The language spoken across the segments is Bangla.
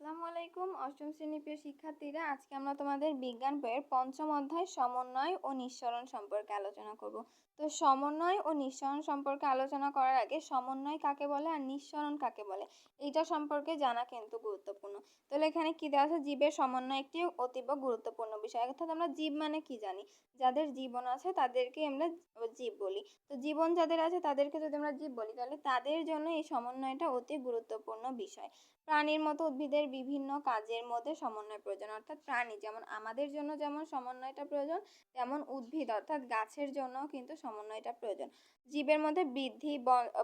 আসসালামু আলাইকুম। অষ্টম শ্রেণীর প্রিয় শিক্ষার্থীরা, আজকে আমরা তোমাদের বিজ্ঞান বইয়ের পঞ্চম অধ্যায় সমন্বয় ও নিঃসরণ সম্পর্কে আলোচনা করব। তো সমন্বয় ও নিঃসরণ সম্পর্কে আলোচনা করার আগে সমন্বয় কাকে বলে আর নিঃসরণ কাকে বলে এইটা সম্পর্কে জানা কিন্তু গুরুত্বপূর্ণ। তাহলে এখানে কি দেওয়া আছে? জীবের সমন্বয় একটি অতীব গুরুত্বপূর্ণ বিষয়। অর্থাৎ আমরা জীব মানে কি জানি? যাদের জীবন আছে তাদেরকে আমরা জীব বলি। তো জীবন যাদের আছে তাদেরকে যদি আমরা জীব বলি, তাহলে তাদের জন্য এই সমন্বয়টা অতি গুরুত্বপূর্ণ বিষয়। প্রাণীর মতো উদ্ভিদের বিভিন্ন কাজের মধ্যে সমন্বয় প্রয়োজন। অর্থাৎ প্রাণী যেমন আমাদের জন্য যেমন সমন্বয়টা প্রয়োজন, তেমন উদ্ভিদ অর্থাৎ গাছের জন্য কিন্তু সমন্বয়টা প্রয়োজন। জীবের মধ্যে বৃদ্ধি,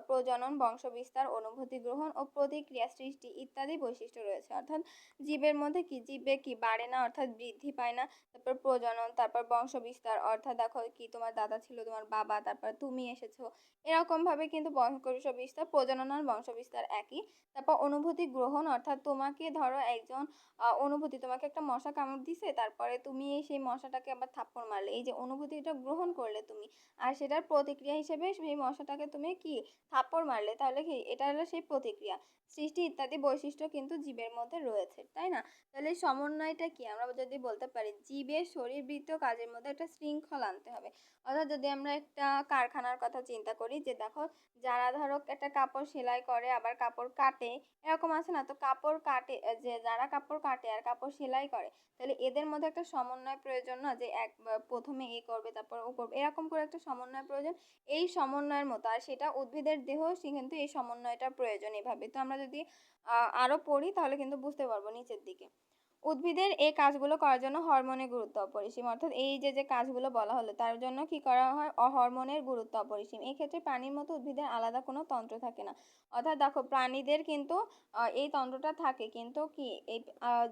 প্রজনন, বংশবিস্তার, অনুভূতি গ্রহণ ও প্রতিক্রিয়া সৃষ্টি ইত্যাদি বৈশিষ্ট্য রয়েছে। অর্থাৎ জীবের মধ্যে কি, জীবে কি বাড়ে না অর্থাৎ বৃদ্ধি পায় না, তারপর প্রজনন, তারপর বংশবিস্তার অর্থাৎ দেখো কি তোমার দাদা ছিল, তোমার বাবা, তারপর তুমি এসেছো, এরকম ভাবে কিন্তু বংশবিস্তার, প্রজনন আর বংশবিস্তার একই। তারপর অনুভূতি গ্রহণ অর্থাৎ তোমাকে ধরো একজন অনুভূতি, তোমাকে একটা মশা কামড় দিছে, তারপরে তুমি সেই মশাটাকে আবার থাপ্পড় মারলে, এই যে অনুভূতিটা গ্রহণ করলে তুমি, আর সেটার প্রতিক্রিয়া হিসেবে সেই মশাটাকে তুমি কি থাপ্পড় মারলে, তাহলে কি এটা হলো সেই প্রতিক্রিয়া সৃষ্টি ইত্যাদি বৈশিষ্ট্য কিন্তু জীবের মধ্যে রয়েছে, তাই না? তাহলে এই সমন্বয়টা কি আমরা যদি বলতে পারি, জীবের শরীরবৃত্তীয় কাজের মধ্যে একটা শৃঙ্খলা আনতে হবে। অর্থাৎ যদি আমরা একটা কারখানার কথা চিন্তা করি, যে দেখো যারা ধরো একটা কাপড় সেলাই করে আবার কাপড় কাটে, এরকম আছে না? তো কাপড় কাটে, যে যারা কাপড় কাটে আর কাপড় সেলাই করে, তাহলে এদের মধ্যে একটা সমন্বয় প্রয়োজন না? যে এক প্রথমে এ করবে তারপর ও করবে, এরকম করে একটা সমন্বয় প্রয়োজন। এই সমন্বয়ের মতো, আর সেটা উদ্ভিদের দেহ, সে কিন্তু এই সমন্বয়টা প্রয়োজন এভাবে। তো আমরা যদি আরো পড়ি তাহলে কিন্তু বুঝতে পারবো নিচের দিকে। উদ্ভিদের এই কাজগুলো করার জন্য হরমোনের গুরুত্ব অপরিসীম। অর্থাৎ এই যে কাজগুলো বলা হলো তার জন্য কি করা হয়? হরমোনের গুরুত্ব অপরিসীম। এই ক্ষেত্রে প্রাণীর মতো উদ্ভিদের আলাদা কোনো তন্ত্র থাকে না। অর্থাৎ দেখো প্রাণীদের কিন্তু এই তন্ত্রটা থাকে, কিন্তু কি এই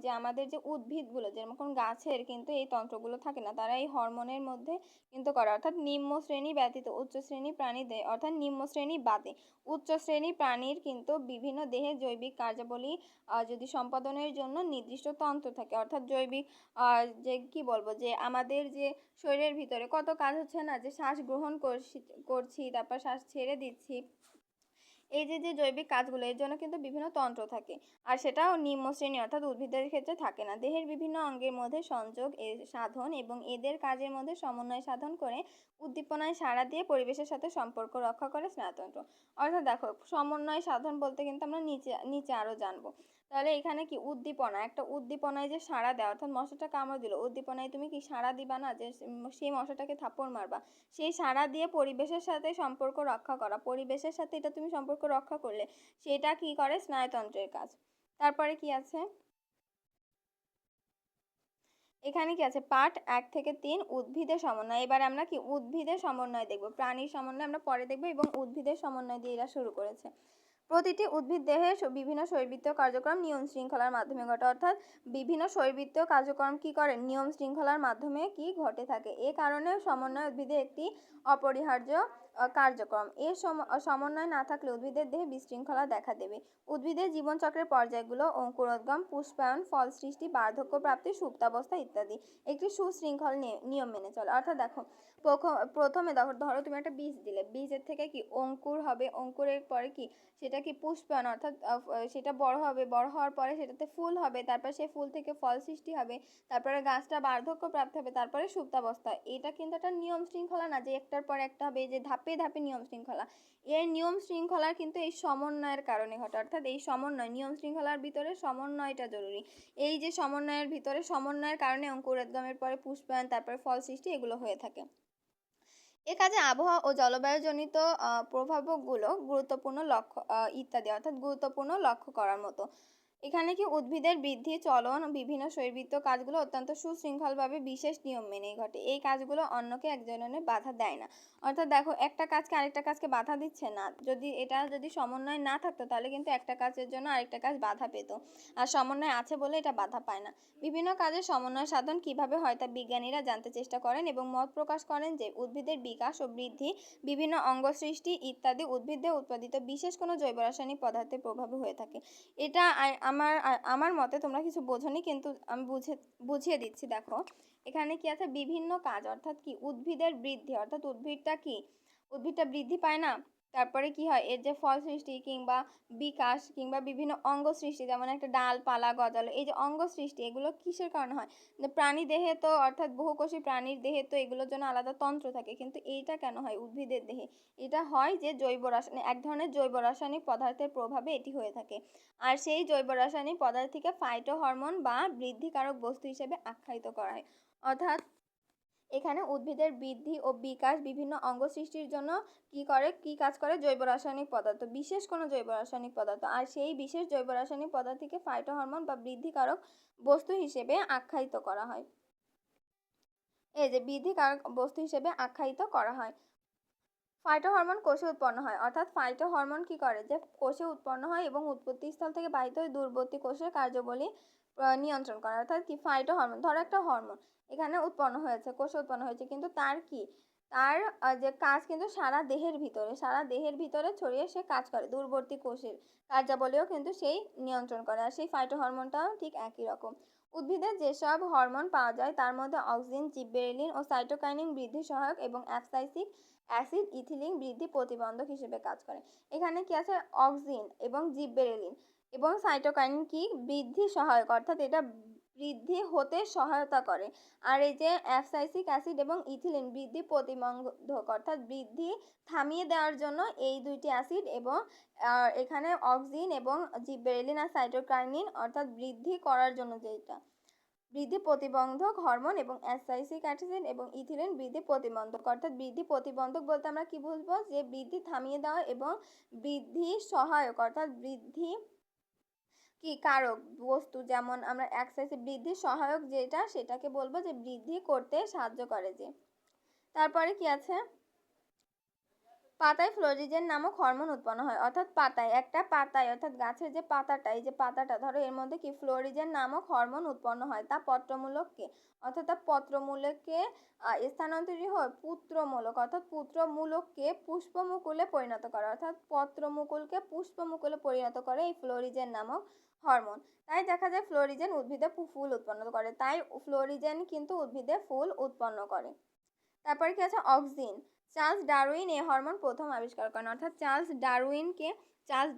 যে আমাদের যে উদ্ভিদগুলো যেমন গাছের কিন্তু এই তন্ত্রগুলো থাকে না, তারা এই হরমোনের মধ্যে কিন্তু করে। অর্থাৎ নিম্ন শ্রেণী ব্যতীত উচ্চ শ্রেণী প্রাণীদের, অর্থাৎ নিম্ন শ্রেণী বাদে উচ্চ শ্রেণী প্রাণীর কিন্তু বিভিন্ন দেহে জৈবিক কার্যাবলী যদি সম্পাদনের জন্য নির্দিষ্ট তন্ত্র থাকে। অর্থাৎ জৈবিক যে কি বলবো, যে আমাদের যে শরীরের ভিতরে কত কাজ হচ্ছে না, যে শ্বাস গ্রহণ করছি তারপর শ্বাস ছেড়ে দিচ্ছি, এই যে জৈবিক কাজগুলো, এর জন্য কিন্তু বিভিন্ন তন্ত্র থাকে, আর সেটাও নিম্ন শ্রেণী অর্থাৎ উদ্ভিদের ক্ষেত্রে থাকে না। দেহের বিভিন্ন অঙ্গের মধ্যে সংযোগ এর সাধন এবং এদের কাজের মধ্যে সমন্বয় সাধন করে উদ্দীপনায় সাড়া দিয়ে পরিবেশের সাথে সম্পর্ক রক্ষা করে স্নায়ুতন্ত্র। অর্থাৎ দেখো সমন্বয় সাধন বলতে কিন্তু আমরা নিচে নিচে আরো জানবো। তাহলে এখানে কি উদ্দীপনা, একটা উদ্দীপনায় যে সাড়া দেওয়া, অর্থাৎ মশাটা কামড় দিল, উদ্দীপনায় তুমি কি সাড়া দিবা না, যে সেই মশাটাকে থাপ্পড় মারবা, সেই সাড়া দিয়ে পরিবেশের সাথে সম্পর্ক রক্ষা করা, পরিবেশের সাথে এটা তুমি সম্পর্ক রক্ষা করলে সেটা কি করে? স্নায়ুতন্ত্রের কাজ। তারপরে কি আছে এখানে? কি আছে? পাঠ 1 থেকে 3 উদ্ভিদের সমন্বয়। এবার আমরা কি উদ্ভিদের সমন্বয় দেখব, প্রাণীর সমন্বয় আমরা পরে দেখব, এবং উদ্ভিদের সমন্বয় দিয়ে এরা শুরু করেছে। প্রতিটি উদ্ভিদ দেহে বিভিন্ন শরীরবৃত্তীয় কার্যক্রম নিয়ম শৃঙ্খলার মাধ্যমে ঘটে। অর্থাৎ বিভিন্ন শরীরবৃত্তীয় কার্যক্রম কি করে? নিয়ম শৃঙ্খলার মাধ্যমে কি ঘটে থাকে। এ কারণে সমন্বয় উদ্ভিদের একটি অপরিহার্য কার্যক্রম। এর সমন্বয় না থাকলে উদ্ভিদের দেহে বিশৃঙ্খলা দেখা দেবে। উদ্ভিদের জীবনচক্রের পর্যায়গুলো অঙ্কুরোদ্গম, পুষ্পায়ন, ফল সৃষ্টি, বার্ধক্য প্রাপ্তি, সুপ্তাবস্থা ইত্যাদি একটি সুশৃঙ্খল নিয়ম মেনে চলে। অর্থাৎ দেখো প্রথমে ধরো তুমি একটা বীজ দিলে, বীজের থেকে কি অঙ্কুর হবে, অঙ্কুরের পরে কি সেটা কি পুষ্পায়ন, অর্থাৎ সেটা বড় হবে, বড় হওয়ার পরে সেটাতে ফুল হবে, তারপর সেই ফুল থেকে ফল সৃষ্টি হবে, তারপরে গাছটা বার্ধক্য প্রাপ্ত হবে, তারপরে সুপ্তাবস্থা। এটা কিন্তু একটা নিয়ম শৃঙ্খলা না, যে একটার পর একটা হবে, যে ধাপে ধাপে নিয়ম শৃঙ্খলা। এই নিয়ম শৃঙ্খলার কিন্তু এই সমন্বয়ের কারণে ঘটে। অর্থাৎ এই সমন্বয়, নিয়ম শৃঙ্খলার ভিতরে সমন্বয়টা জরুরি। এই যে সমন্বয়ের ভিতরে, সমন্বয়ের কারণে অঙ্কুরোদ্গমের পরে পুষ্পায়ন, তারপরে ফল সৃষ্টি, এগুলো হয়ে থাকে। এ কাজে আবহাওয়া ও জলবায়ুজনিত প্রভাবগুলো গুরুত্বপূর্ণ লক্ষ্য ইত্যাদি, অর্থাৎ গুরুত্বপূর্ণ লক্ষ্য করার মতো। এখানে কি উদ্ভিদের বৃদ্ধি, চলন, বিভিন্ন শরীরবৃত্তীয় কাজগুলো অত্যন্ত সুশৃঙ্খলভাবে বিশেষ নিয়ম মেনেই ঘটে। এই কাজগুলো অন্যকে একজনের বাধা দেয় না। অর্থাৎ দেখো একটা কাজকে আরেকটা কাজকে বাধা দিচ্ছে না, যদি সমন্বয় না থাকতো তাহলে কিন্তু একটা কাজের জন্য আরেকটা কাজ বাধা পেত, আর সমন্বয় আছে বলে এটা বাধা পায় না। বিভিন্ন কাজের সমন্বয় সাধন কিভাবে হয় তা বিজ্ঞানীরা জানতে চেষ্টা করেন এবং মত প্রকাশ করেন যে উদ্ভিদের বিকাশ ও বৃদ্ধি, বিভিন্ন অঙ্গ সৃষ্টি ইত্যাদি উদ্ভিদে উৎপাদিত বিশেষ কোনো জৈব রাসায়নিক পদার্থের প্রভাবে হয়ে থাকে। এটা আমার মতে তোমরা কিছু বোঝনি, কিন্তু আমি বুঝিয়ে দিচ্ছি। দেখো এখানে কি আছে? বিভিন্ন কাজ, অর্থাৎ কি উদ্ভিদের বৃদ্ধি, অর্থাৎ উদ্ভিদটা বৃদ্ধি পায় না, তারপরে কি হয়, এর যে ফল সৃষ্টি কিংবা বিকাশ কিংবা বিভিন্ন অঙ্গ সৃষ্টি, যেমন একটা ডালপালা গজালো, এই যে অঙ্গ সৃষ্টি এগুলো কিসের কারণে হয়? যে প্রাণী দেহে তো অর্থাৎ বহুকোষী প্রাণীর দেহে তো এগুলোর জন্য আলাদা তন্ত্র থাকে, কিন্তু এইটা কেন হয় উদ্ভিদের দেহে? এটা হয় যে জৈব রাসায়নিক, এক ধরনের জৈব রাসায়নিক পদার্থের প্রভাবে এটি হয়ে থাকে। আর সেই জৈব রাসায়নিক পদার্থকে ফাইটোহরমোন বা বৃদ্ধিকারক বস্তু হিসেবে আখ্যায়িত করা হয়। অর্থাৎ এখানে উদ্ভিদের বৃদ্ধি ও বিকাশ বিভিন্ন অঙ্গ সৃষ্টির জন্য কি কাজ করে? জৈব রাসায়নিক পদার্থ, বিশেষ কোনো জৈব রাসায়নিক পদার্থ, আর সেই বিশেষ জৈব রাসায়নিক পদার্থকে ফাইটোহরমোন বা বৃদ্ধিকারক বস্তু হিসেবে আখ্যায়িত করা হয়। এই যে বৃদ্ধিকারক বস্তু হিসেবে আখ্যায়িত করা হয়। ফাইটোহরমোন কোষে উৎপন্ন হয়, অর্থাৎ ফাইটোহরমোন কি করে? যে কোষে উৎপন্ন হয় এবং উৎপত্তি স্থল থেকে বাহিত হয়ে দূরবর্তী কোষের কার্যাবলী নিয়ন্ত্রণ করে। অর্থাৎ কি ফাইটোহরমোন, ধরো একটা হরমোন এখানে উৎপন্ন হয়েছে, কোষে উৎপন্ন হয়েছে, কিন্তু তার কি, তার যে কাজ কিন্তু সারা দেহের ভিতরে ছড়িয়ে সে কাজ করে, দূরবর্তী কোষের কার্যাবলীও কিন্তু সেই নিয়ন্ত্রণ করে, আর সেই ফাইটোহরমোনটাও ঠিক একই রকম। উদ্ভিদের যেসব হরমোন পাওয়া যায় তার মধ্যে অক্সিন, জিববেরেলিন ও সাইটোকাইনিন বৃদ্ধি সহায়ক এবং অ্যাবসাইসিক অ্যাসিড ইথিলিন বৃদ্ধি প্রতিবন্ধক হিসেবে কাজ করে। এখানে কি আছে? অক্সিন এবং জিববেরেলিন এবং সাইটোকাইনিন কি বৃদ্ধি সহায়ক, অর্থাৎ এটা বৃদ্ধি হতে সহায়তা করে। আর এই যে অ্যাবসাইসিক অ্যাসিড এবং ইথিলিন বৃদ্ধি প্রতিবন্ধক, অর্থাৎ বৃদ্ধি থামিয়ে দেওয়ার জন্য এই দুইটি অ্যাসিড, এবং এখানে অক্সিন এবং জিববেরেলিন আর সাইটোকাইনিন অর্থাৎ বৃদ্ধি করার জন্য যেটা বৃদ্ধি প্রতিবন্ধক হরমোন, এবং অ্যাসাইসিক অ্যাসিড এবং ইথিলিন বৃদ্ধি প্রতিবন্ধক। অর্থাৎ বৃদ্ধি প্রতিবন্ধক বলতে আমরা কি বুঝবো? যে বৃদ্ধি থামিয়ে দেওয়া, এবং বৃদ্ধি সহায়ক অর্থাৎ বৃদ্ধি কি কারক বস্তু, যেমন আমরা অ্যাক্সেসিভ বৃদ্ধি সহায়ক যেটা সেটাকে বলবো যে বৃদ্ধি করতে সাহায্য করে যে। তারপরে কি আছে? পাতায় ফ্লোরিজেন নামক হরমোন উৎপন্ন হয়, অর্থাৎ পাতায় অর্থাৎ গাছের যে পাতাটা, এই যে পাতাটা ধরো, এর মধ্যে কি ফ্লোরিজেন নামক হরমোন উৎপন্ন হয়, তা পত্রমূলককে অর্থাৎ তা পত্রমূলকে স্থানান্তরিত হয় পুত্রমূলক, অর্থাৎ পুত্রমূলককে পুষ্পমুকুলে পরিণত করে, অর্থাৎ পত্রমুকুলকে পুষ্পমুকুলে পরিণত করে এই ফ্লোরিজেন নামক হরমোন। তাই দেখা যায় ফ্লোরিজেন উদ্ভিদে ফুল উৎপন্ন করে, তাই ফ্লোরিজেন কিন্তু উদ্ভিদে ফুল উৎপন্ন করে। তারপরে কি আছে? অক্সিন। চার্লস ডারউইন এই হরমোন প্রথম আবিষ্কার করেন, অর্থাৎ চার্লস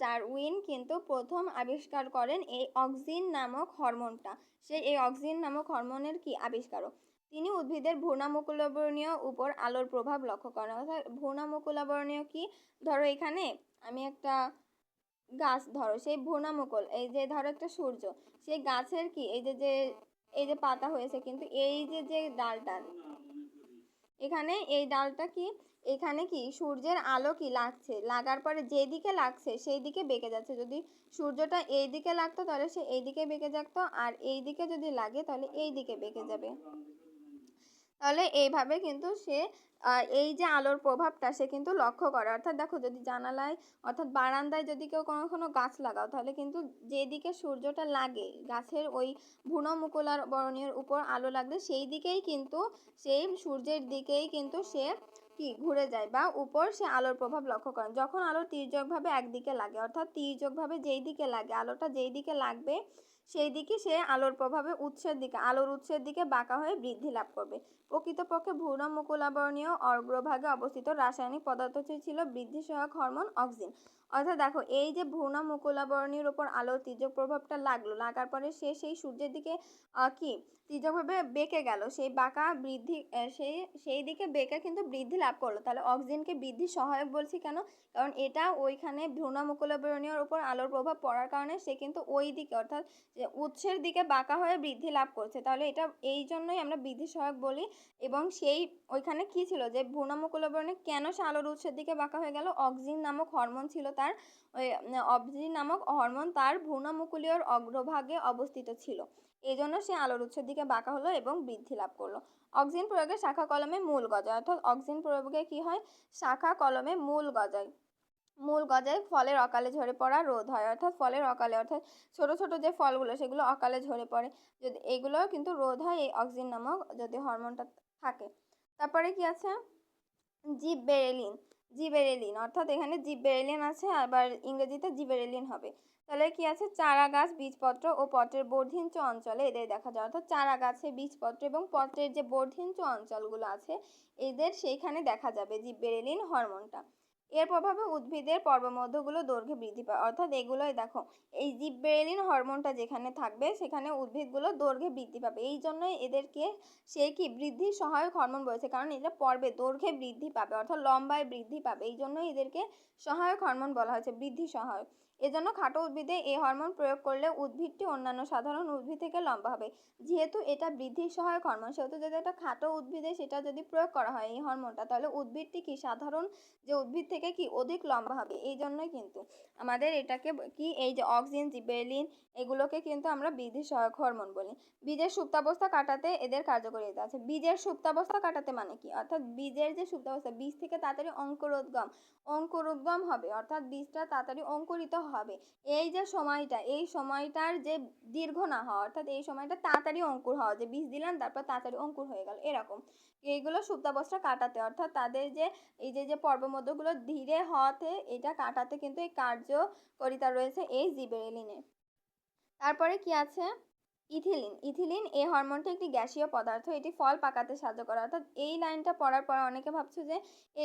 ডারউইন কিন্তু প্রথম আবিষ্কার করেন এই অক্সিন নামক হরমোনটা। সে এই অক্সিন নামক হরমোনের কি আবিষ্কারক। তিনি উদ্ভিদের ভ্রূণমুকুলাবরণীয় উপর আলোর প্রভাব লক্ষ্য করেন। অর্থাৎ ভ্রূণমুকুলাবরণীয় কি, ধরো এখানে আমি একটা গাছ, ধরো সেই ভ্রূণমুকুল, এই যে ধরো একটা সূর্য, সেই গাছের কি এই যে পাতা হয়েছে, কিন্তু এই যে ডালটা, এখানে এই ডালটা কি, এখানে কি সূর্যের আলো কি লাগছে, লাগার পরে যেদিকে লাগছে সেই দিকে বেঁকে যাচ্ছে। যদি সূর্যটা এই দিকে লাগতো তাহলে সে এই দিকে বেঁকে যেত, আর এই দিকে যদি লাগে তাহলে এই দিকে বেঁকে যাবে। তাহলে এইভাবে কিন্তু সে এই যে আলোর প্রভাবটা সে কিন্তু লক্ষ্য করে। অর্থাৎ দেখো, যদি জানালায় অর্থাৎ বারান্দায় যদি কেউ কখনো গাছ লাগাও, তাহলে কিন্তু যেদিকে সূর্যটা লাগে গাছের ওই ভ্রূণমুকুলাবরণীর উপর আলো লাগলে সেই দিকেই কিন্তু, সেই সূর্যের দিকেই কিন্তু সে কি ঘুরে যায় বা উপর সে আলোর প্রভাব লক্ষ্য করেন। যখন আলো তির্যকভাবে একদিকে লাগে, অর্থাৎ তির্যকভাবে যেই দিকে লাগে, আলোটা যেই দিকে লাগবে সেই দিকে সে আলোর উৎসের দিকে বাঁকা হয়ে বৃদ্ধি লাভ করবে। প্রকৃতপক্ষে ভ্রূণমুকুলাবরণীয় অগ্রভাগে অবস্থিত রাসায়নিক পদার্থটি ছিল বৃদ্ধি সহায়ক হরমোন অক্সিন। অর্থাৎ দেখো, এই যে ভ্রূণমুকুলাবরণীর উপর আলোর তির্যক প্রভাবটা লাগার পরে সে সেই সূর্যের দিকে কি তির্যকভাবে বেঁকে গেল, সেই বাঁকা বৃদ্ধি সেই দিকে বেঁকে কিন্তু বৃদ্ধি লাভ করলো। তাহলে অক্সিনকে বৃদ্ধি সহায়ক বলছি কেন? কারণ এটা ওইখানে ভ্রূণমুকুলাবরণীর উপর আলোর প্রভাব পড়ার কারণে সে কিন্তু ওই দিকে অর্থাৎ উৎসের দিকে বাঁকা হয়ে বৃদ্ধি লাভ করছে, তাহলে এটা এই জন্যই আমরা বৃদ্ধি সহায়ক বলি। এবং সেই ওইখানে কি ছিল, যে ভ্রূণমুকুলাবরণে কেন সে আলোর উৎসের দিকে বাঁকা হয়ে গেল? অক্সিন নামক হরমোন ছিল তার, ওই অক্সিন নামক হরমোন তার ভ্রূণমুকুলীয় অগ্রভাগে অবস্থিত ছিল, এই জন্য সে আলোর উৎসের দিকে বাঁকা হলো এবং বৃদ্ধি লাভ করলো। অক্সিন প্রয়োগে শাখা কলমে মূল গজায়, অর্থাৎ অক্সিন প্রয়োগে কি হয়? শাখা কলমে মূল গজায়, ফলের অকালে ঝরে পড়া রোধ হয়, অর্থাৎ ফলের অকালে অর্থাৎ ছোট ছোট যে ফলগুলো সেগুলো অকালে ঝরে পড়ে, যদি এগুলো কিন্তু রোধ হয় এই অক্সিন নামক যদি হরমোনটা থাকে। তারপরে কি আছে? জিবেরেলিন অর্থাৎ এখানে জিববেরেলিন আছে, আবার ইংরেজিতে জিবেরেলিন হবে। তাহলে কি আছে? চারা গাছ, বীজপত্র ও পত্রের বর্ধিষ্ণু অঞ্চলে এদের দেখা যায়, অর্থাৎ চারা গাছে, বীজপত্র এবং পত্রের যে বর্ধিষ্ণু অঞ্চলগুলো আছে এদের সেইখানে দেখা যাবে জিববেরেলিন হরমোনটা। এর প্রভাবে উদ্ভিদের পর্বমধ্যগুলো দৈর্ঘ্যে বৃদ্ধি পায়, অর্থাৎ এগুলোই দেখো, এই জিবরেলিন হরমোনটা যেখানে থাকবে সেখানে উদ্ভিদগুলো দৈর্ঘ্যে বৃদ্ধি পাবে। এই জন্যই এদেরকে সে কি বৃদ্ধি সহায়ক হরমোন বলেছে, কারণ এটা পর্বে দৈর্ঘ্যে বৃদ্ধি পাবে, অর্থাৎ লম্বায় বৃদ্ধি পাবে। এই জন্যই এদেরকে সহায়ক হরমোন বলা হয়েছে, বৃদ্ধি সহায়ক। এজন্য খাটো উদ্ভিদে এই হরমোন প্রয়োগ করলে উদ্ভিদটি অন্যান্য সাধারণ উদ্ভিদ থেকে লম্বা হবে। যেহেতু এটা বৃদ্ধি সহায়ক হরমোন, সেহেতু যদি একটা খাটো উদ্ভিদে সেটা যদি প্রয়োগ করা হয় এই হরমোনটা, তাহলে উদ্ভিদটি কি সাধারণ যে উদ্ভিদ থেকে কি অধিক লম্বা হবে। এই জন্যই কিন্তু আমাদের এটাকে কি এই যে অক্সিন, জিবেলিন, এগুলোকে কিন্তু আমরা বৃদ্ধি সহায়ক হরমোন বলি। বীজের সুপ্তাবস্থা কাটাতে এদের কার্যকারিতা আছে। বীজের সুপ্তাবস্থা কাটাতে মানে কি, অর্থাৎ বীজের যে সুপ্তাবস্থা, বীজ থেকে তাড়াতাড়ি অঙ্কুরোদ্গম হবে, অর্থাৎ বীজটা তাড়াতাড়ি অঙ্কুরিত হবে। এই যে সময়টা, এই সময়টার যে দীর্ঘ না হওয়া, অর্থাৎ এই সময়টা তাড়াতাড়ি অঙ্কুর হওয়া, যে বীজ দিলাম তারপর তাড়াতাড়ি অঙ্কুর হয়ে গেল, এরকম। এইগুলো সুপ্তাবস্থা কাটাতে, অর্থাৎ তাদের যে এই যে পর্বমধ্যগুলো ধীরে হওয়াতে এটা কাটাতে কিন্তু এই কার্যকারিতা রয়েছে এই জিবেরেলিনের। তারপরে কি আছে, ইথিলিন। ইথিলিন এই হরমোনটি একটি গ্যাসীয় পদার্থ, এটি ফল পাকাতে সাহায্য করে। অর্থাৎ এই লাইনটা পড়ার পর অনেকে ভাবছো যে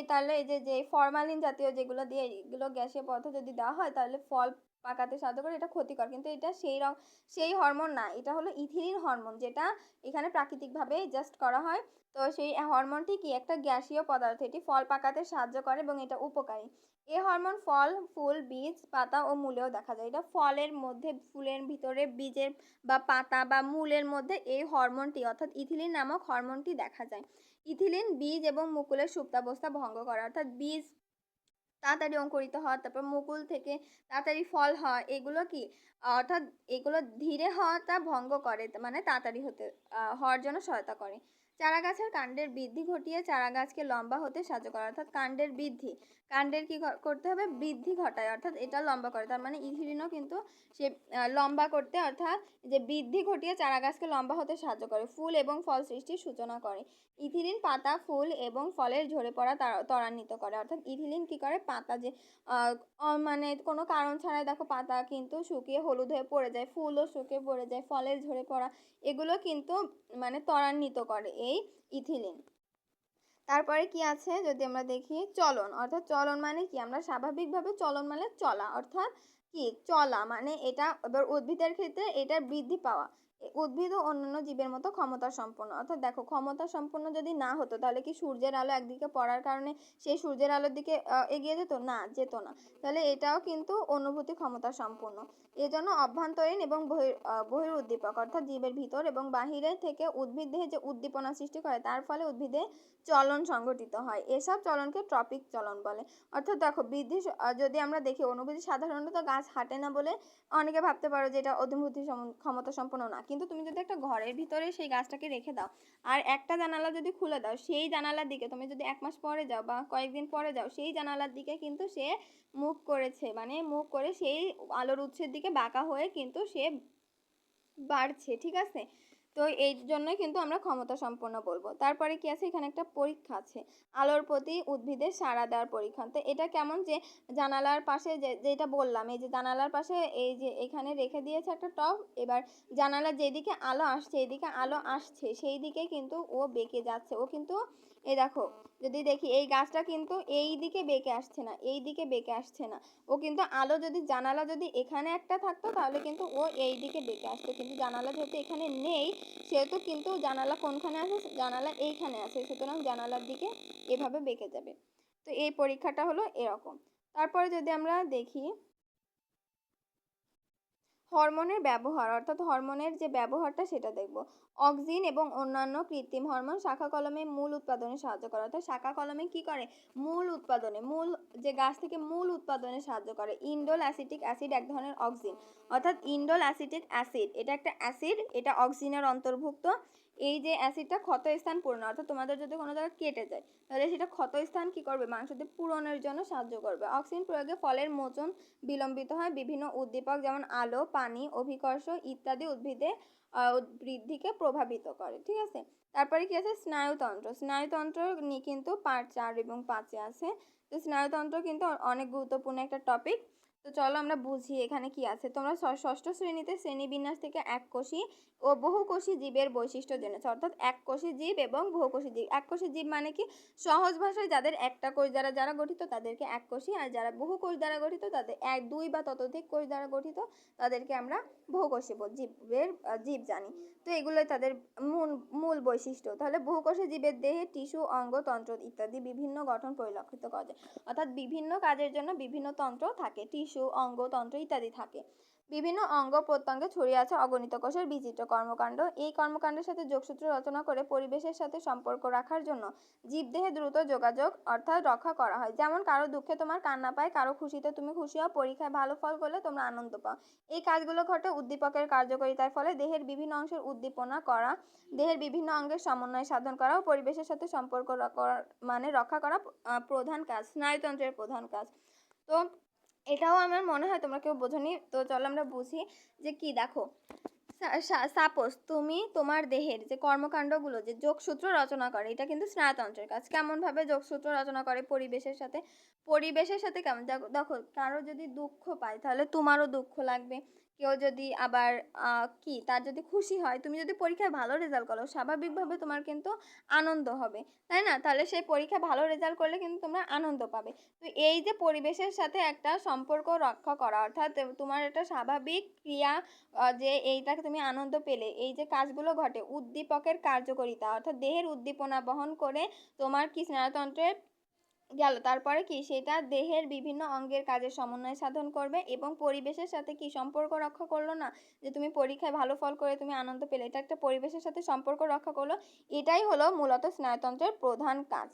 তাহলে এই যে ফরমালিন জাতীয় যেগুলো দিয়ে এগুলো গ্যাসীয় পদার্থ যদি দেওয়া হয় তাহলে ফল পাকাতে সাহায্য করে, এটা ক্ষতিকর। কিন্তু এটা সেই হরমোন না, এটা হলো ইথিলিন হরমোন, যেটা এখানে প্রাকৃতিকভাবে জাস্ট করা হয়। তো সেই হরমোনটি কি একটা গ্যাসীয় পদার্থ, এটি ফল পাকাতে সাহায্য করে এবং এটা উপকারী। এই হরমোন ফল, ফুল, বীজ, পাতা ও মূলেও দেখা যায়। এটা ফলের মধ্যে, ফুলের ভিতরে, বীজের বা পাতা বা মূলের মধ্যে এই হরমোনটি অর্থাৎ ইথিলিন নামক হরমোনটি দেখা যায়। ইথিলিন বীজ এবং মুকুলের সুপ্তাবস্থা ভঙ্গ করে, অর্থাৎ বীজ তাড়াতাড়ি অঙ্কুরিত হওয়া, তারপর মুকুল থেকে তাড়াতাড়ি ফল হওয়া, এগুলো কি অর্থাৎ এগুলো ধীরে হওয়াটা ভঙ্গ করে, মানে তাড়াতাড়ি হওয়ার জন্য সহায়তা করে। চারা গাছের কাণ্ডের বৃদ্ধি ঘটিয়ে চারা গাছকে লম্বা হতে সাহায্য করে, অর্থাৎ কাণ্ডের কি করতে হবে, বৃদ্ধি ঘটায়, অর্থাৎ এটা লম্বা করে। তার মানে ইথিলিনও কিন্তু সে লম্বা করতে, অর্থাৎ যে বৃদ্ধি ঘটিয়ে চারা গাছকে লম্বা হতে সাহায্য করে। ফুল এবং ফল সৃষ্টির সূচনা করে। ইথিলিন পাতা, ফুল এবং ফলের ঝরে পড়া ত্বরান্বিত করে, অর্থাৎ ইথিলিন কি করে, পাতা যে মানে কোনো কারণ ছাড়াই দেখো পাতা কিন্তু শুকিয়ে হলুদ হয়ে পড়ে যায়, ফুলও শুকিয়ে পড়ে যায়, ফলের ঝরে পড়া, এগুলো কিন্তু মানে ত্বরান্বিত করে এই ইথিলিন। তারপরে কি আছে যদি আমরা দেখি, চলন। অর্থাৎ চলন মানে কি, আমরা স্বাভাবিকভাবে চলন মানে চলা, অর্থাৎ কি চলা মানে এটা। এবার উদ্ভিদের ক্ষেত্রে এটার বৃদ্ধি পাওয়া। উদ্ভিদ ও অন্যান্য জীবের মতো ক্ষমতা সম্পন্ন, অর্থাৎ দেখো ক্ষমতা সম্পন্ন যদি না হতো তাহলে কি সূর্যের আলো একদিকে পড়ার কারণে সেই সূর্যের আলোর দিকে এগিয়ে যেত না, যেত না। তাহলে এটাও কিন্তু অনুভূতি ক্ষমতা সম্পন্ন। এজন্য অভ্যন্তরীণ এবং বহির উদ্দীপক, অর্থাৎ জীবের ভিতর এবং বাহিরে থেকে উদ্ভিদ দেহে যে উদ্দীপনা সৃষ্টি করে তার ফলে উদ্ভিদে চলন সংঘটিত হয়। এসব চলনকে ট্রপিক চলন বলে। অর্থাৎ দেখো বৃদ্ধি যদি আমরা দেখি, অনুভূতি সাধারণত গাছ হাঁটে না বলে অনেকে ভাবতে পারো যে এটা অনুভূতি ক্ষমতা সম্পন্ন না, কিন্তু তুমি যদি একটা ঘরের ভিতরে সেই গাছটাকে রেখে দাও আর একটা জানালা যদি খুলে দাও, সেই জানালার দিকে তুমি যদি 1 মাস পরে যাও বা কয়েকদিন পরে যাও, সেই জানালার দিকে কিন্তু সে মুখ করেছে, মানে মুখ করে সেই আলোর উৎসের দিকে বাঁকা হয়ে কিন্তু সে বাড়ছে, ঠিক আছে। তো এই জন্যই কিন্তু আমরা ক্ষমতা সম্পন্ন বলবো। তারপরে কি আছে, এখানে একটা পরীক্ষা আছে, আলোর প্রতি উদ্ভিদের সাড়া দেওয়ার পরীক্ষা। তো এটা কেমন, যে জানালার পাশে যেটা বললাম, এই যে জানালার পাশে এই যে এখানে রেখে দিয়েছে একটা টব, এবার জানালার যেদিকে আলো আসছে, এদিকে আলো আসছে সেই দিকে কিন্তু ও বেঁকে যাচ্ছে, ও কিন্তু এই দেখো যদি দেখি এই গাছটা কিন্তু এই দিকে বেঁকে আসছে না, এই দিকে বেঁকে আসছে না, ও কিন্তু আলো যদি জানালা যদি এখানে একটা থাকতো তাহলে কিন্তু ও এই দিকে বেঁকে আসতো, কিন্তু জানালা যেহেতু এখানে নেই সেহেতু কিন্তু জানালা কোনখানে আছে, জানালা এইখানে আছে, সুতরাং জানালার দিকে এভাবে বেঁকে যাবে। তো এই পরীক্ষাটা হলো এরকম। তারপরে যদি আমরা দেখি হরমোনের ব্যবহার, অর্থাৎ হরমোনের যে ব্যবহারটা সেটা দেখব। অক্সিন এবং অন্যান্য কৃত্রিম হরমোন শাখা কলমে মূল উৎপাদনে সাহায্য করে, অর্থাৎ শাখা কলমে কি করে, মূল উৎপাদনে, মূল যে গাছ থেকে মূল উৎপাদনে সাহায্য করে। ইন্ডোল অ্যাসিটিক অ্যাসিড এক ধরনের অক্সিন, অর্থাৎ ইন্ডোল অ্যাসিটিক অ্যাসিড এটা একটা অ্যাসিড, এটা অক্সিনের অন্তর্ভুক্ত। এই যে অ্যাসিডটা ক্ষত স্থান পূরণ, অর্থাৎ তোমাদের যদি কোনো জায়গায় কেটে যায় তাহলে সেটা ক্ষত স্থান কি করবে, মাংস দিয়ে পূরণের জন্য সাহায্য করবে। অক্সিন প্রয়োগে ফলের মোচন বিলম্বিত হয়। বিভিন্ন উদ্দীপক যেমন আলো, পানি, অভিকর্ষ ইত্যাদি উদ্ভিদে বৃদ্ধিকে প্রভাবিত করে, ঠিক আছে। তারপরে কি আছে, স্নায়ুতন্ত্র। স্নায়ুতন্ত্র নিয়ে কিন্তু পার্ট 4 এবং 5-এ আছে। তো স্নায়ুতন্ত্র কিন্তু অনেক গুরুত্বপূর্ণ একটা টপিক। তো চলো আমরা বুঝি এখানে কি আছে। তোমরা ষষ্ঠ শ্রেণীতে শ্রেণীবিন্যাস থেকে এককোষী ও বহুকোষী জীবের বৈশিষ্ট্য জেনেছো, অর্থাৎ এককোষী জীব এবং বহুকোষী জীব। এককোষী জীব মানে কি, সহজ ভাষায় যাদের একটা কোষ দ্বারা যারা গঠিত তাদেরকে এককোষী, আর যারা বহু কোষ দ্বারা গঠিত তাদের এক দুই বা ততোধিক কোষ দ্বারা গঠিত তাদেরকে আমরা বহুকোষী জীবের জীব জানি। তো এগুলোই তাদের মূল মূল বৈশিষ্ট্য। তাহলে বহুকোষী জীবের দেহে টিস্যু, অঙ্গ, তন্ত্র ইত্যাদি বিভিন্ন গঠন পরিলক্ষিত করা যায়, অর্থাৎ বিভিন্ন কাজের জন্য বিভিন্ন তন্ত্র থাকে, টিস্যু, অঙ্গ, তন্ত্র ইত্যাদি থাকে। বিভিন্ন অঙ্গ প্রত্যঙ্গে ছড়িয়ে আছে অগণিত কোষের বিচিত্র কর্মকাণ্ড। এই কর্মকাণ্ডের সাথে যোগসূত্র রচনা করে পরিবেশের সাথে সম্পর্ক রাখার জন্য জীবদেহে দ্রুত যোগাযোগ অর্থাৎ রক্ষা করা হয়। যেমন কারো দুঃখে তোমার কান্না পায়, কারো খুশিতে তুমি খুশি হও, পরীক্ষায় ভালো ফল করলে তোমরা আনন্দ পাও। এই কাজগুলো ঘটে উদ্দীপকের কার্যকারিতার ফলে। দেহের বিভিন্ন অংশের উদ্দীপনা করা, দেহের বিভিন্ন অঙ্গের সমন্বয় সাধন করা ও পরিবেশের সাথে সম্পর্ক মানে রক্ষা করা প্রধান কাজ, স্নায়ুতন্ত্রের প্রধান কাজ। তো এটাও আমার মনে হয় তোমরা কেউ বোঝনি। তো চলো আমরা বুঝি যে কি। দেখো, সাপোজ তুমি তোমার দেহের যে কর্মকাণ্ডগুলো যে যোগসূত্র রচনা করে, এটা কিন্তু স্নায়ুতন্ত্রের কাজ। কেমন ভাবে যোগসূত্র রচনা করে পরিবেশের সাথে, পরিবেশের সাথে কেমন, দেখো কারো যদি দুঃখ পায় তাহলে তোমারও দুঃখ লাগবে। কেউ যদি আবার কি তার যদি খুশি হয়, তুমি যদি পরীক্ষায় ভালো রেজাল্ট করো স্বাভাবিকভাবে তোমার কিন্তু আনন্দ হবে, তাই না? তাহলে সেই পরীক্ষায় ভালো রেজাল্ট করলে কিন্তু তোমরা আনন্দ পাবে। তো এই যে পরিবেশের সাথে একটা সম্পর্ক রক্ষা করা, অর্থাৎ তোমার একটা স্বাভাবিক ক্রিয়া, যে এইটাকে তুমি আনন্দ পেলে, এই যে কাজগুলো ঘটে উদ্দীপকের কার্যকারিতা, অর্থাৎ দেহের উদ্দীপনা বহন করে তোমার কি স্নায়ুতন্ত্রের গেল, তারপরে কি সেটা দেহের বিভিন্ন অঙ্গের কাজের সমন্বয় সাধন করবে এবং পরিবেশের সাথে কি সম্পর্ক রক্ষা করলো না, যে তুমি পরীক্ষায় ভালো ফল করে তুমি আনন্দ পেলে, এটা একটা পরিবেশের সাথে সম্পর্ক রক্ষা করলো। এটাই হলো মূলত স্নায়ুতন্ত্রের প্রধান কাজ।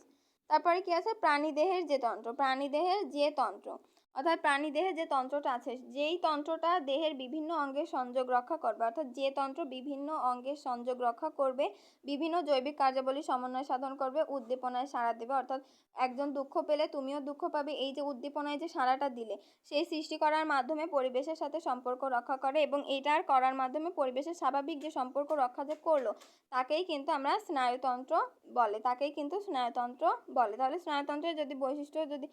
তারপরে কি আছে, প্রাণীদেহের যে তন্ত্র, প্রাণীদেহের যে তন্ত্র, অর্থাৎ প্রাণীদেহে যে তন্ত্রটা আছে, যেই তন্ত্রটা দেহের বিভিন্ন অঙ্গের সংযোগ রক্ষা করবে, অর্থাৎ যে তন্ত্র বিভিন্ন অঙ্গের সংযোগ রক্ষা করবে, বিভিন্ন জৈবিক কার্যাবলী সমন্বয় সাধন করবে, উদ্দীপনায় সাড়া দেবে, অর্থাৎ একজন দুঃখ পেলে তুমিও দুঃখ পাবে, এই যে উদ্দীপনায় যে সাড়াটা দিলে সেই সৃষ্টি করার মাধ্যমে পরিবেশের সাথে সম্পর্ক রক্ষা করে, এবং এইটার করার মাধ্যমে পরিবেশের স্বাভাবিক যে সম্পর্ক রক্ষা যে করলো তাকেই কিন্তু আমরা স্নায়ুতন্ত্র বলে, তাকেই কিন্তু স্নায়ুতন্ত্র বলে। তাহলে স্নায়ুতন্ত্রের যদি বৈশিষ্ট্য যদি